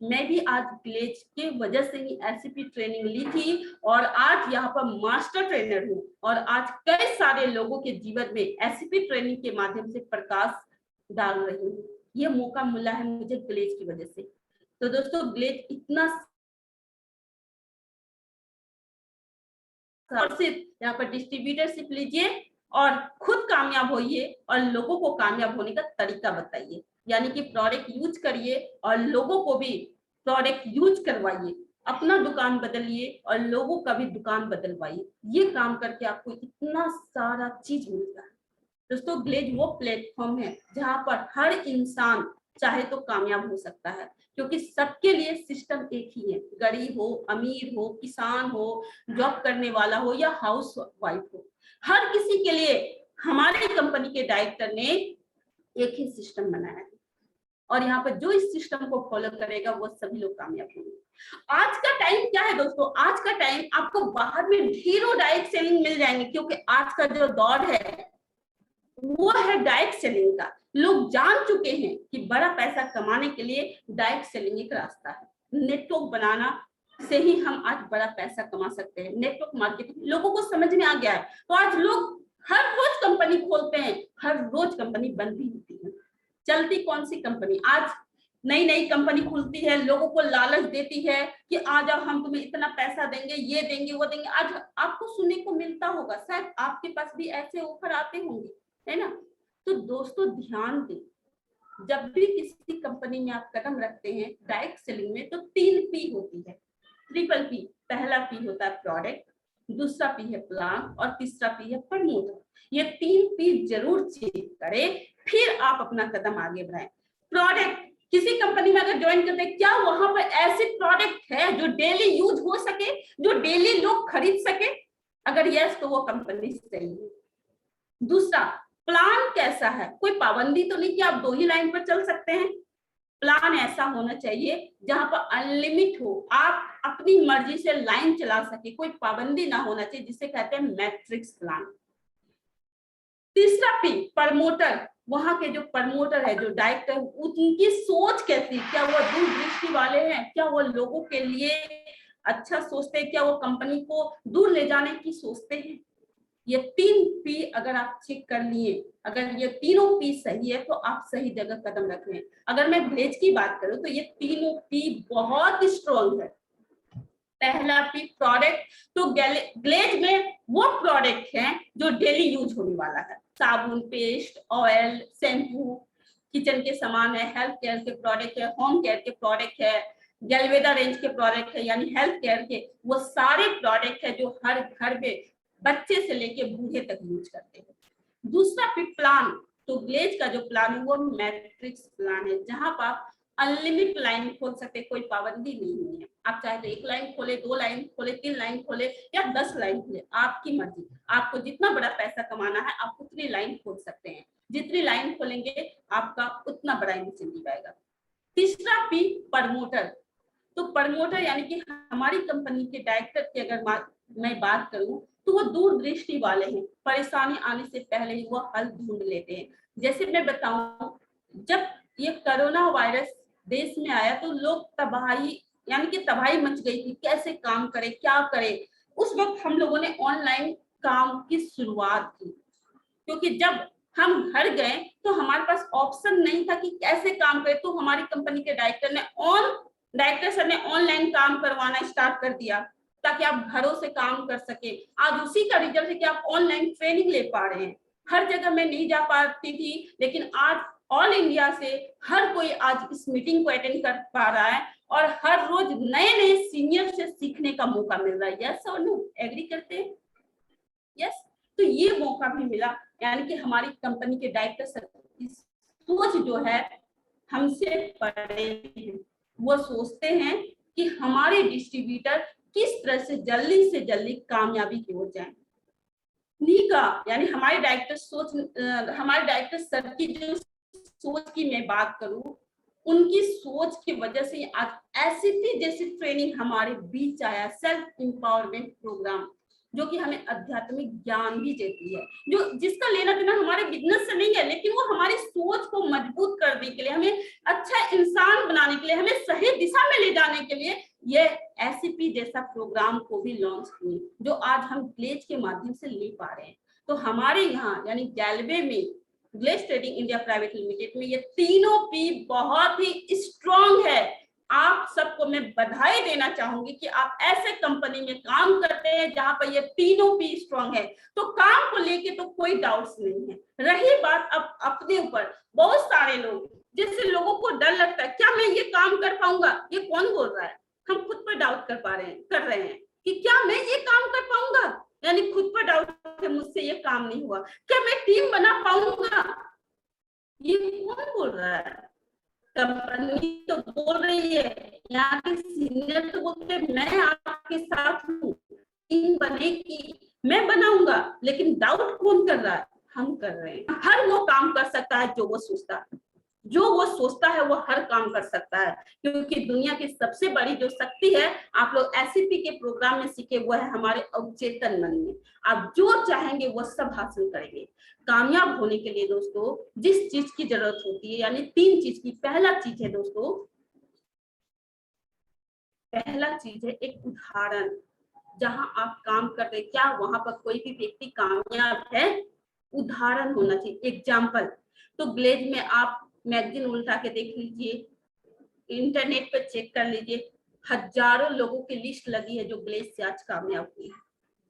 मैं भी आज ग्लेज के वजह से ही एससीपी ट्रेनिंग ली थी और आज यहाँ पर मास्टर ट्रेनर हूँ और आज कई सारे लोगों के जीवन में एससीपी ट्रेनिंग के माध्यम से प्रकाश डाल रही हूँ। ये मौका मिला है मुझे ग्लेज की वजह से। तो दोस्तों ग्लेज इतना सिर्फ यहाँ पर डिस्ट्रीब्यूटरशिप लीजिए और खुद कामयाब होइए और लोगों को कामयाब होने का तरीका बताइए, यानी कि प्रोडक्ट यूज करिए और लोगों को भी प्रोडक्ट यूज करवाइए, अपना दुकान बदलिए और लोगों का भी दुकान बदलवाइए। ये काम करके आपको इतना सारा चीज मिलता है। दोस्तों ग्लेज वो प्लेटफॉर्म है जहां पर हर इंसान चाहे तो कामयाब हो सकता है, क्योंकि सबके लिए सिस्टम एक ही है। गरीब हो, अमीर हो, किसान हो, जॉब करने वाला हो या हाउस वाइफ हो, हर किसी के लिए हमारी कंपनी के डायरेक्टर ने एक ही सिस्टम बनाया है और यहाँ पर जो इस सिस्टम को फॉलो करेगा वो सभी लोग कामयाब होंगे। आज का टाइम क्या है दोस्तों? आज का टाइम आपको बाहर में ढेरों डायरेक्ट सेलिंग मिल जाएंगे, क्योंकि आज का जो दौर है वो है डायरेक्ट सेलिंग का। लोग जान चुके हैं कि बड़ा पैसा कमाने के लिए डायरेक्ट सेलिंग एक रास्ता है। नेटवर्क बनाना से ही हम आज बड़ा पैसा कमा सकते हैं। नेटवर्क मार्केटिंग लोगों को समझ में आ गया है, तो आज लोग हर रोज कंपनी खोलते हैं, हर रोज कंपनी बंद भी होती है। चलती कौन सी कंपनी? आज नई नई कंपनी खुलती है, लोगों को लालच देती है कि आ जाओ हम तुम्हें इतना पैसा देंगे, ये देंगे, वो देंगे। आज आपको सुनने को मिलता होगा, शायद आपके पास भी ऐसे ऑफर आते होंगे, है ना? तो दोस्तों ध्यान दें, जब भी किसी कंपनी में आप कदम रखते हैं डायरेक्ट सेलिंग में, तो 3 पी होती है, ट्रिपल पी। पहला पी होता है प्रोडक्ट, दूसरा पी है प्लान और तीसरा पी है प्रमोटर। ये 3 पी जरूर चेक करें, फिर आप अपना कदम आगे बढ़ाएं। प्रोडक्ट, किसी कंपनी में अगर ज्वाइन करते हैं, क्या वहां पर ऐसे प्रोडक्ट है जो डेली यूज हो सके, जो डेली लोग खरीद सके? अगर यस तो वो कंपनी सही है। दूसरा, प्लान कैसा है? कोई पाबंदी तो नहीं कि आप 2 ही लाइन पर चल सकते हैं। प्लान ऐसा होना चाहिए जहां पर अनलिमिट हो, आप अपनी मर्जी से लाइन चला सके, कोई पाबंदी ना होना चाहिए, जिसे कहते हैं मैट्रिक्स प्लान। तीसरा पी प्रमोटर, वहां के जो प्रमोटर है, जो डायरेक्टर, उनकी सोच कैसी, क्या वो दूरदृष्टि वाले हैं, क्या वो लोगों के लिए अच्छा सोचते हैं, क्या वो कंपनी को दूर ले जाने की सोचते हैं? ये 3 पी अगर आप चेक कर लिए, अगर ये तीनों पी सही है तो आप सही जगह कदम रख रहे हैं। अगर मैं ग्लेज की बात करूं तो ये तीनों पी बहुत स्ट्रॉन्ग है। पहला पी प्रोडक्ट, तो ग्लेज में वो प्रोडक्ट हैं जो डेली यूज होने वाला है। साबुन, पेस्ट, ऑयल, शैम्पू, किचन के सामान है, हेल्थ केयर के प्रोडक्ट है, होम केयर के प्रोडक्ट है, गैलवेदा रेंज के प्रोडक्ट है, यानी हेल्थ केयर के वो सारे प्रोडक्ट है जो हर घर में बच्चे से लेके बूढ़े तक यूज करते हैं। दूसरा प्लान, तो ग्लेज का जो प्लान है वो मैट्रिक्स प्लान है, जहां पर आप अनलिमिटेड लाइन खोल सकते, कोई पाबंदी नहीं है। आप चाहे तो 1 लाइन खोले, 2 लाइन खोले, 3 लाइन खोले या 10 लाइन खोले, आपकी मर्जी। आपको जितना बड़ा पैसा कमाना है आप उतनी लाइन खोल सकते हैं। जितनी लाइन खोलेंगे आपका उतना बड़ा इनिशिएटिव आएगा। तीसरा पी प्रमोटर, तो प्रमोटर यानी कि हमारी कंपनी के डायरेक्टर की अगर मैं बात करूं तो वो दूरदृष्टि वाले हैं, परेशानी आने से पहले ही वो हल ढूंढ लेते हैं। जैसे मैं बताऊं, जब ये कोरोना वायरस देश में आया तो लोग तबाही, यानी कि तबाही मच गई थी, कैसे काम करें, क्या करें। उस वक्त हम लोगों ने ऑनलाइन काम की शुरुआत की, क्योंकि जब हम घर गए तो हमारे पास ऑप्शन नहीं था कि कैसे काम करें। तो हमारी कंपनी के डायरेक्टर सर ने ऑनलाइन काम करवाना स्टार्ट कर दिया, ताकि आप घरों से काम कर सके। आज उसी का रिजल्ट है कि आप ऑनलाइन ट्रेनिंग ले पा रहे हैं। हर जगह मैं नहीं जा पाती थी, लेकिन आज ऑल इंडिया से हर कोई आज इस मीटिंग को अटेंड कर पा रहा है और हर रोज नए नए सीनियर से सीखने का मौका मिल रहा है। यस और नो, एग्री करते हैं? यस। तो ये मौका भी मिला, यानी कि हमारी कंपनी के डायरेक्टर की सोच जो है हमसे परे है। वो सोचते हैं कि हमारे डिस्ट्रीब्यूटर किस तरह से जल्दी कामयाबी की ओर जाए। नीका यानी हमारे डायरेक्टर सर की जो सोच की मैं बात करूं, उनकी सोच की वजह से आज एससीपी जैसी ट्रेनिंग हमारे बीच आया, सेल्फ एम्पावरमेंट प्रोग्राम। जो कि हमें आध्यात्मिक ज्ञान भी देती है, जो जिसका लेना देना हमारे बिजनेस से नहीं है, लेकिन वो हमारी सोच को मजबूत करने के लिए, हमें अच्छा इंसान बनाने के लिए, हमें सही दिशा में ले जाने के लिए ये एससीपी जैसा प्रोग्राम को भी लॉन्च किए, जो आज हम ग्लेज के माध्यम से ले पा रहे हैं। तो हमारे यहाँ यानी गैलवे में, glaze trading India private limited में ये तीनों पी बहुत ही स्ट्रॉन्ग है। आप सबको मैं बधाई देना चाहूंगी कि आप ऐसे कंपनी में काम करते हैं जहां पर ये तीनों पी स्ट्रॉन्ग है। तो काम को लेके तो कोई डाउट्स नहीं है। रही बात अब अपने ऊपर, बहुत सारे लोग, जैसे लोगों को डर लगता है क्या मैं ये काम कर पाऊंगा, ये कौन बोल रहा है, हम खुद पर डाउट कर रहे हैं कि क्या मैं ये काम कर पाऊंगा, यानी खुद पर डाउट है मुझसे ये काम नहीं हुआ, क्या मैं टीम बना पाऊंगा, ये कौन बोल रहा है। कंपनी तो बोल रही है, यहाँ के सीनियर तो बोलते हैं मैं आपके साथ हूँ, टीम बनेगी, मैं बनाऊंगा, लेकिन डाउट कौन कर रहा है, हम कर रहे हैं। हर वो काम कर सकता है जो वो सोचता है, जो वो सोचता है वो हर काम कर सकता है, क्योंकि दुनिया की सबसे बड़ी जो शक्ति है, आप लोग एससीपी के प्रोग्राम में सीखे, वो है हमारे अवचेतन मन में। आप जो चाहेंगे वो सब हासिल करेंगे। कामयाब होने के लिए दोस्तों जिस चीज की जरूरत होती है, यानी 3 चीज की, पहला चीज है दोस्तों, पहला चीज है एक उदाहरण। जहां आप काम कर रहे, क्या वहां पर कोई भी व्यक्ति कामयाब है, उदाहरण होना चाहिए, एग्जाम्पल। तो ग्लेज में आप मैगजीन उल्टा के देख लीजिए, इंटरनेट पर चेक कर लीजिए, हजारों लोगों की लिस्ट लगी है जो ग्लेज से आज कामयाब हुई है।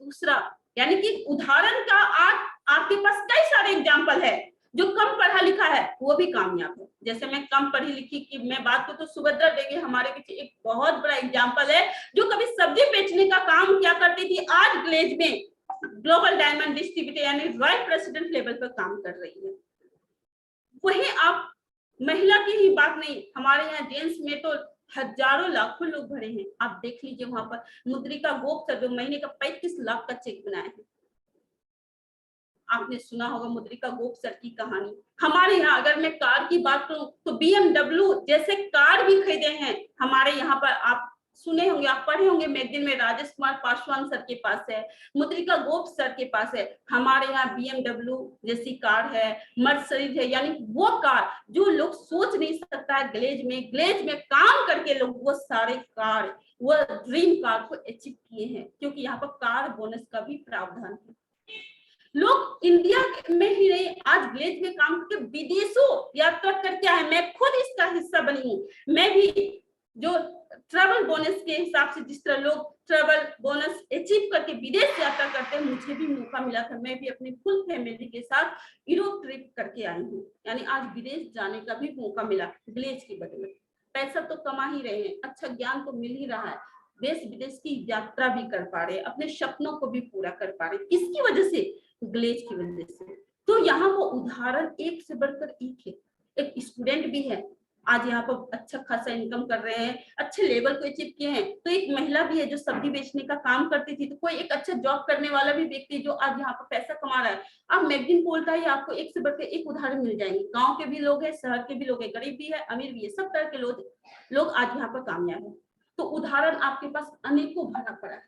दूसरा, यानी कि उदाहरण का आज आपके पास कई सारे एग्जाम्पल है। जो कम पढ़ा लिखा है वो भी कामयाब है, जैसे मैं कम पढ़ी लिखी की मैं बात करूं तो सुभद्रा देवी हमारे पीछे एक बहुत बड़ा एग्जाम्पल है, जो कभी सब्जी बेचने का काम क्या करती थी, आज ग्लेज में ग्लोबल डायमंड डिस्ट्रीब्यूटर यानी रॉयल प्रेसिडेंट लेवल पर काम कर रही है। वही आप महिला की ही बात नहीं, हमारे यहाँ जेंट्स में तो हजारों लाखों लोग भरे हैं। आप देख लीजिए वहां पर मुद्रिका गोप सर जो महीने का 35 लाख का चेक बनाए हैं। आपने सुना होगा मुद्रिका गोप सर की कहानी। हमारे यहाँ अगर मैं कार की बात करूं तो बीएमडब्ल्यू जैसे कार भी खरीदे हैं हमारे यहाँ पर। आप सुने होंगे, आप पढ़े होंगे मैगजीन में, राजेश कुमार पासवान सर के पास है, मुद्रिका गोप सर के पास है। हमारे यहाँ बीएमडब्ल्यू जैसी कार है, मर्सिडीज है, यानी वो कार जो लोग सोच नहीं सकता है, ग्लेज में काम करके लोग वो सारे कार, वो ड्रीम कार को अचीव किए हैं, क्योंकि यहाँ पर कार बोनस का भी प्रावधान है। लोग इंडिया में ही नहीं, आज ग्लेज में काम करके विदेशों यात्रा करके आए। मैं खुद इसका हिस्सा बनी हूँ। मैं भी जो ट्रैवल बोनस के हिसाब से, जिस तरह लोग ट्रैवल बोनस अचीव करके विदेश यात्रा करते हैं, मुझे भी मौका मिला था। मैं भी अपनी फुल फैमिली के साथ यूरोप ट्रिप करके आई हूँ, यानी आज विदेश जाने का भी मौका मिला ग्लेज की बदौलत। पैसा तो कमा ही रहे हैं, अच्छा ज्ञान तो मिल ही रहा है, देश विदेश की यात्रा भी कर पा रहे हैं, अपने सपनों को भी पूरा कर पा रहे हैं। किसकी वजह से? ग्लेज की वजह से। तो यहाँ वो उदाहरण एक से बढ़कर एक है। एक स्टूडेंट भी है, आज यहाँ पर अच्छा खासा इनकम कर रहे हैं, अच्छे लेवल को अचीव किए हैं। तो एक महिला भी है जो सब्जी बेचने का काम करती थी, तो कोई एक अच्छा जॉब करने वाला भी व्यक्ति जो आज यहाँ पर पैसा कमा रहा है। आप मैगजीन खोलता ही आपको एक से बढ़कर एक उदाहरण मिल जाएंगे। गाँव के भी लोग हैं, शहर के भी लोग हैं, गरीब भी है, अमीर भी है, सब तरह के लोग आज यहाँ पर कामयाब है। तो उदाहरण आपके पास अनेकों भरा पड़ा है।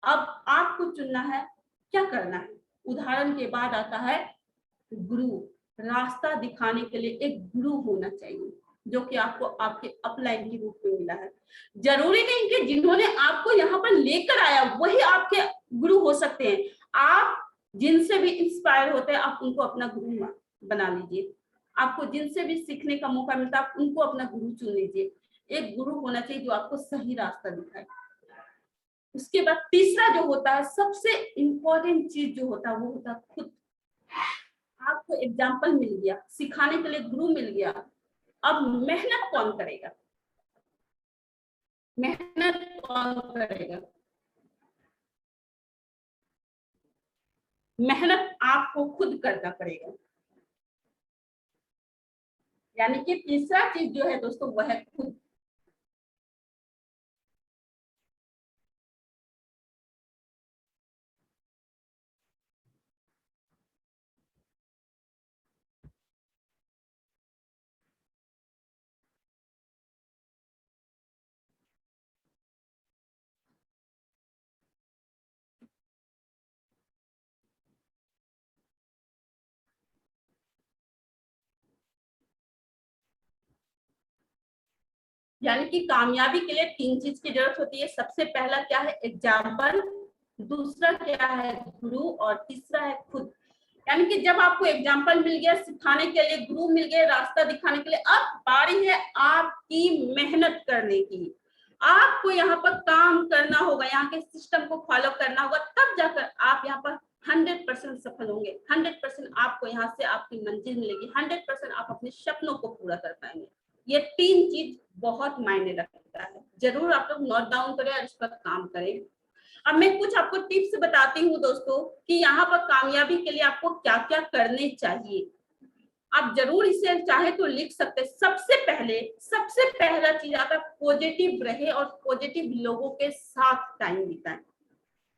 अब आपको चुनना है क्या करना है। उदाहरण के बाद आता है गुरु। रास्ता दिखाने के लिए एक गुरु होना चाहिए, जो कि आपको आपके अपलाइन के रूप में मिला है। जरूरी नहीं कि जिन्होंने आपको यहाँ पर लेकर आया वही आपके गुरु हो सकते हैं। आप जिनसे भी इंस्पायर होते हैं आप उनको अपना गुरु बना लीजिए। आपको जिनसे भी सीखने का मौका मिलता है आप उनको अपना गुरु चुन लीजिए। एक गुरु होना चाहिए जो आपको सही रास्ता दिखाए। उसके बाद तीसरा जो होता है, सबसे इंपॉर्टेंट चीज जो होता है, वो होता है खुद। आपको एग्जाम्पल मिल गया, सिखाने के लिए गुरु मिल गया, अब मेहनत कौन करेगा? मेहनत कौन करेगा? मेहनत आपको खुद करना पड़ेगा। यानी कि तीसरा चीज जो है दोस्तों वह है खुद। यानी कि कामयाबी के लिए 3 चीज की जरूरत होती है। सबसे पहला क्या है? एग्जाम्पल, दूसरा क्या है? गुरु, और तीसरा है खुद। यानी कि जब आपको एग्जाम्पल मिल गया सिखाने के लिए, गुरु मिल गए रास्ता दिखाने के लिए, अब बारी है आपकी मेहनत करने की। आपको यहाँ पर काम करना होगा, यहाँ के सिस्टम को फॉलो करना होगा, तब जाकर आप यहाँ पर 100% सफल होंगे। 100% आपको यहाँ से आपकी मंजिल मिलेगी। 100% आप अपने सपनों को पूरा कर पाएंगे। ये 3 चीज बहुत मायने रखता है। जरूर आप लोग नोट डाउन करें और इस पर काम करें। अब मैं कुछ आपको टिप्स बताती हूँ दोस्तों कि यहाँ पर कामयाबी के लिए आपको क्या क्या करने चाहिए। आप जरूर इसे चाहे तो लिख सकते हैं। सबसे पहला चीज आता है पॉजिटिव रहे और पॉजिटिव लोगों के साथ टाइम बिताएं।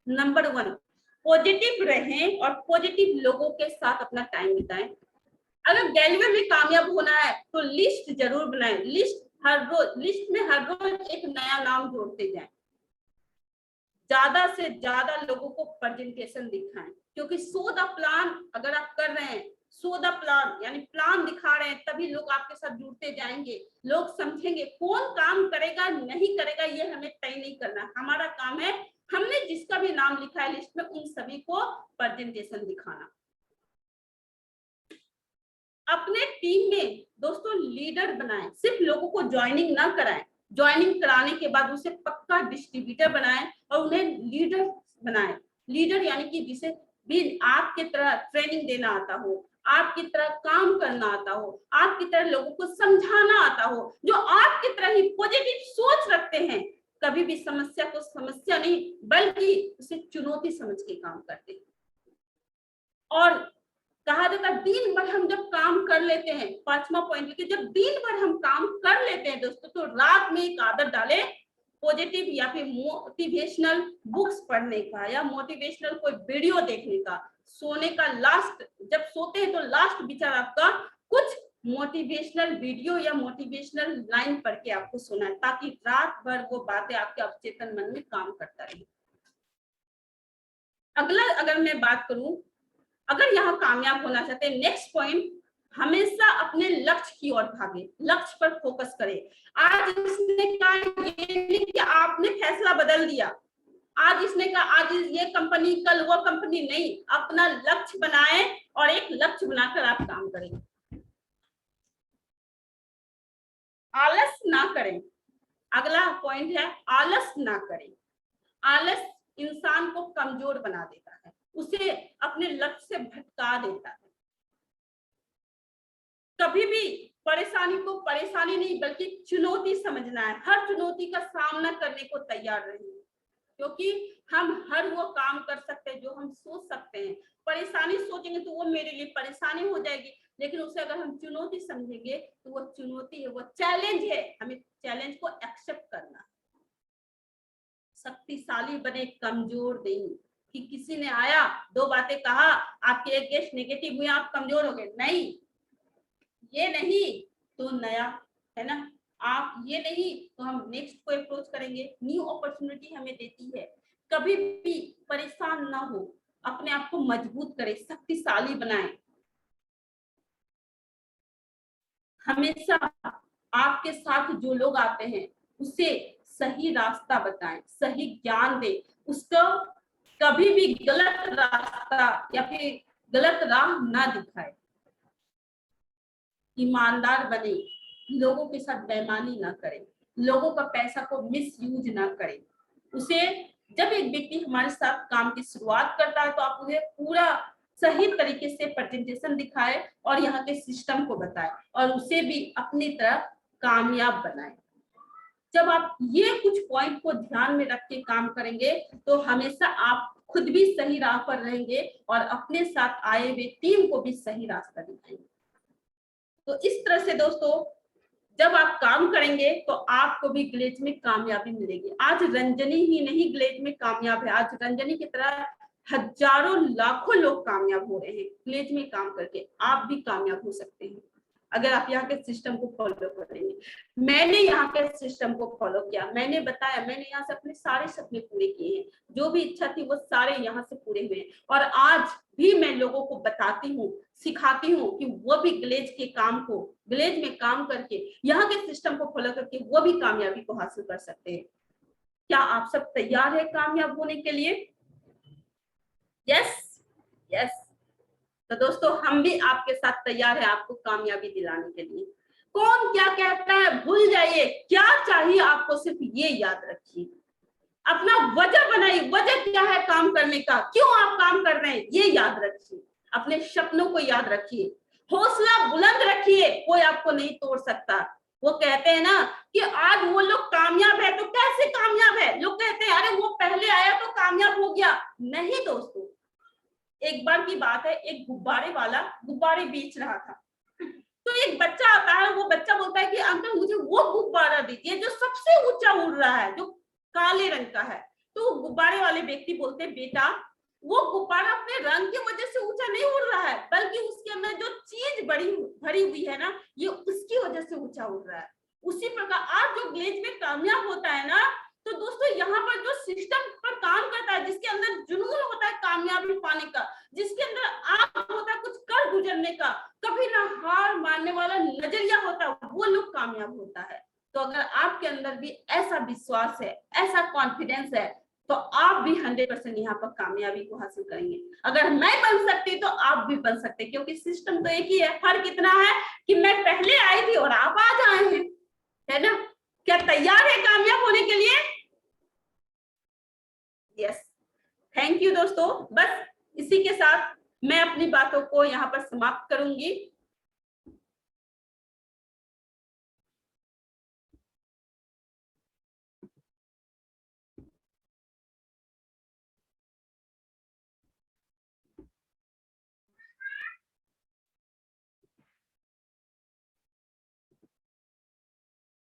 नंबर 1, पॉजिटिव रहें और पॉजिटिव लोगों के साथ अपना टाइम बिताएं। अगर रेलवे में कामयाब होना है तो लिस्ट जरूर बनाएं। लिस्ट में हर रोज एक नया नाम जोड़ते जाएं। ज्यादा से ज्यादा लोगों को प्रेजेंटेशन दिखाएं, क्योंकि सो द प्लान अगर आप कर रहे हैं, सो द प्लान यानी प्लान दिखा रहे हैं, तभी लोग आपके साथ जुड़ते जाएंगे। लोग समझेंगे कौन काम करेगा नहीं करेगा ये हमें तय नहीं करना। हमारा काम है हमने जिसका भी नाम लिखा है लिस्ट में उन सभी को प्रेजेंटेशन दिखाना। अपने टीम में दोस्तों लीडर बनाएं। सिर्फ लोगों को ज्वाइनिंग ना कराएं, ज्वाइनिंग कराने के बाद उसे पक्का डिस्ट्रीब्यूटर बनाएं और उन्हें लीडर बनाएं। लीडर यानी कि जिसे भी आपकी तरह ट्रेनिंग देना आता हो, आपकी तरह काम करना आता हो, आपकी तरह लोगों को समझाना आता हो, जो आपकी तरह ही पॉजिटिव सोच रखते हैं। कभी भी समस्या को समस्या नहीं बल्कि उसे चुनौती समझ के काम करते हैं। और कहा जाता है दिन भर हम जब काम कर लेते हैं, 5वां पॉइंट, जब दिन भर हम काम कर लेते हैं दोस्तों, तो रात में एक आदत डाले पॉजिटिव या फिर मोटिवेशनल बुक्स पढ़ने का या मोटिवेशनल कोई वीडियो देखने का। सोने का लास्ट, जब सोते हैं तो लास्ट विचार आपका कुछ मोटिवेशनल वीडियो या मोटिवेशनल लाइन पढ़ के आपको सोना है, ताकि रात भर वो बातें आपके अवचेतन मन में काम करता रहे। अगला अगर मैं बात करूं, अगर यहाँ कामयाब होना चाहते हैं, नेक्स्ट पॉइंट, हमेशा अपने लक्ष्य की ओर भागे, लक्ष्य पर फोकस करें। आज इसने कहा ये नहीं कि आपने फैसला बदल दिया, आज इसने कहा आज ये कंपनी कल वो कंपनी, नहीं, अपना लक्ष्य बनाएं और एक लक्ष्य बनाकर आप काम करें। आलस ना करें। अगला पॉइंट है आलस ना करें। आलस इंसान को कमजोर बना देता है, उसे अपने लक्ष्य से भटका देता है। कभी भी परेशानी को परेशानी नहीं बल्कि चुनौती समझना है। हर चुनौती का सामना करने को तैयार रहिए, क्योंकि हम हर वो काम कर सकते हैं जो हम सोच सकते हैं। परेशानी सोचेंगे तो वो मेरे लिए परेशानी हो जाएगी, लेकिन उसे अगर हम चुनौती समझेंगे तो वो चुनौती है, वो चैलेंज है। हमें चैलेंज को एक्सेप्ट करना है। शक्तिशाली बने, कमजोर नहीं कि किसी ने आया 2 बातें कहा, आपके एक गेस्ट नेगेटिव हुए आप कमजोर हो गए, नहीं, ये नहीं तो नया, है ना, आप ये नहीं तो हम नेक्स्ट को अप्रोच करेंगे। न्यू अपॉर्चुनिटी हमें देती है। कभी भी परेशान ना हो, अपने आप को मजबूत करें, शक्तिशाली बनाएं। हमेशा आपके साथ जो लोग आते हैं उसे सही रास्ता बताएं, सही ज्ञान दें, उसको कभी भी गलत रास्ता या फिर गलत राह ना दिखाए। ईमानदार बने, लोगों के साथ बेईमानी ना करें, लोगों का पैसा को मिसयूज ना करें। उसे जब एक व्यक्ति हमारे साथ काम की शुरुआत करता है तो आप उन्हें पूरा सही तरीके से प्रेजेंटेशन दिखाए और यहाँ के सिस्टम को बताए और उसे भी अपनी तरफ कामयाब बनाए। जब आप ये कुछ पॉइंट को ध्यान में रख के काम करेंगे तो हमेशा आप खुद भी सही राह पर रहेंगे और अपने साथ आए हुए टीम को भी सही रास्ता दिखाएंगे। तो इस तरह से दोस्तों जब आप काम करेंगे तो आपको भी ग्लेज में कामयाबी मिलेगी। आज रंजनी ही नहीं ग्लेज में कामयाब है, आज रंजनी की तरह हजारों लाखों लोग कामयाब हो रहे हैं ग्लेज में काम करके। आप भी कामयाब हो सकते हैं। अगर आप यहाँ के सिस्टम को फॉलो करेंगे। मैंने यहाँ के सिस्टम को फॉलो किया, मैंने बताया, मैंने यहाँ से अपने सारे सपने पूरे किए हैं, जो भी इच्छा थी वो सारे यहाँ से पूरे हुए हैं। और आज भी मैं लोगों को बताती हूँ, सिखाती हूँ कि वो भी ग्लेज के काम को, ग्लेज में काम करके यहाँ के सिस्टम को फॉलो करके वो भी कामयाबी को हासिल कर सकते हैं। क्या आप सब तैयार है कामयाब होने के लिए? Yes yes. तो दोस्तों हम भी आपके साथ तैयार है आपको कामयाबी दिलाने के लिए। कौन क्या कहता है भूल जाइए, क्या चाहिए आपको सिर्फ ये याद रखिए, अपना वजह बनाइए, वजह क्या है काम करने का, क्यों आप काम कर रहे हैं ये याद रखिए, अपने सपनों को याद रखिए, हौसला बुलंद रखिए, कोई आपको नहीं तोड़ सकता। वो कहते हैं ना कि आज वो लोग कामयाब है तो कैसे कामयाब है, लोग कहते हैं अरे वो पहले आया तो कामयाब हो गया। नहीं दोस्तों, एक बार की बात है, एक गुब्बारे वाला गुब्बारे बेच रहा था, तो एक बच्चा आता है, वो बच्चा बोलता है कि अंकल मुझे वो गुब्बारा दीजिए जो सबसे ऊंचा उड़ रहा है, जो काले रंग का है। तो गुब्बारे वाले व्यक्ति बोलते हैं बेटा वो गुब्बारा अपने रंग की वजह से ऊंचा नहीं उड़ रहा है, बल्कि उसके अंदर जो चीज भरी हुई है ना, ये उसकी वजह से ऊंचा उड़ रहा है। उसी प्रकार आज जो ग्लेज में कामयाब होता है ना, तो दोस्तों यहाँ पर जो सिस्टम पर काम करता है, जिसके अंदर जुनून होता है कामयाबी पाने का, जिसके अंदर आग होता है कुछ कर गुजरने का, कभी ना हार मानने वाला नजरिया होता है, वो लोग कामयाब होता है। तो अगर आपके अंदर भी ऐसा विश्वास है, ऐसा कॉन्फिडेंस है, तो आप भी 100% यहाँ पर कामयाबी को हासिल करेंगे। अगर मैं बन सकती तो आप भी बन सकते, क्योंकि सिस्टम तो एक ही है, फर्क इतना है कि मैं पहले आई थी और आप आज आए हैं, है ना? क्या तैयार है कामयाब होने के लिए? यस, थैंक यू दोस्तों। बस इसी के साथ मैं अपनी बातों को यहाँ पर समाप्त करूंगी।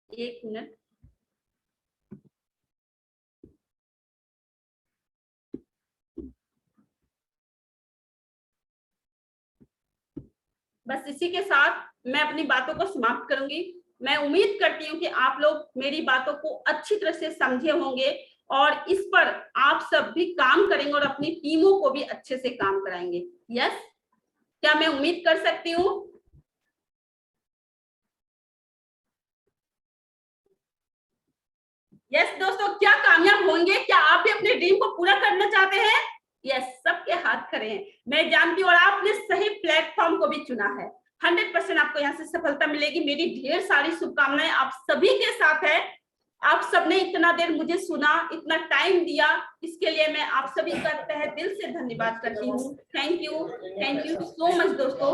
एक मिनट, बस इसी के साथ मैं अपनी बातों को समाप्त करूंगी। मैं उम्मीद करती हूँ कि आप लोग मेरी बातों को अच्छी तरह से समझे होंगे और इस पर आप सब भी काम करेंगे और अपनी टीमों को भी अच्छे से काम कराएंगे। यस, क्या मैं उम्मीद कर सकती हूँ? यस दोस्तों, क्या कामयाब होंगे? क्या आप भी अपने ड्रीम को पूरा करना चाहते हैं? यस, सबके हाथ खड़े हैं, मैं जानती हूँ, और आपने सही प्लेटफॉर्म को भी चुना है। 100% आपको यहाँ से सफलता मिलेगी। मेरी ढेर सारी शुभकामनाएं आप सभी के साथ है। आप सबने इतना देर मुझे सुना, इतना टाइम दिया, इसके लिए मैं आप सभी का तहे दिल से धन्यवाद करती हूँ। थैंक यू सो मच दोस्तों।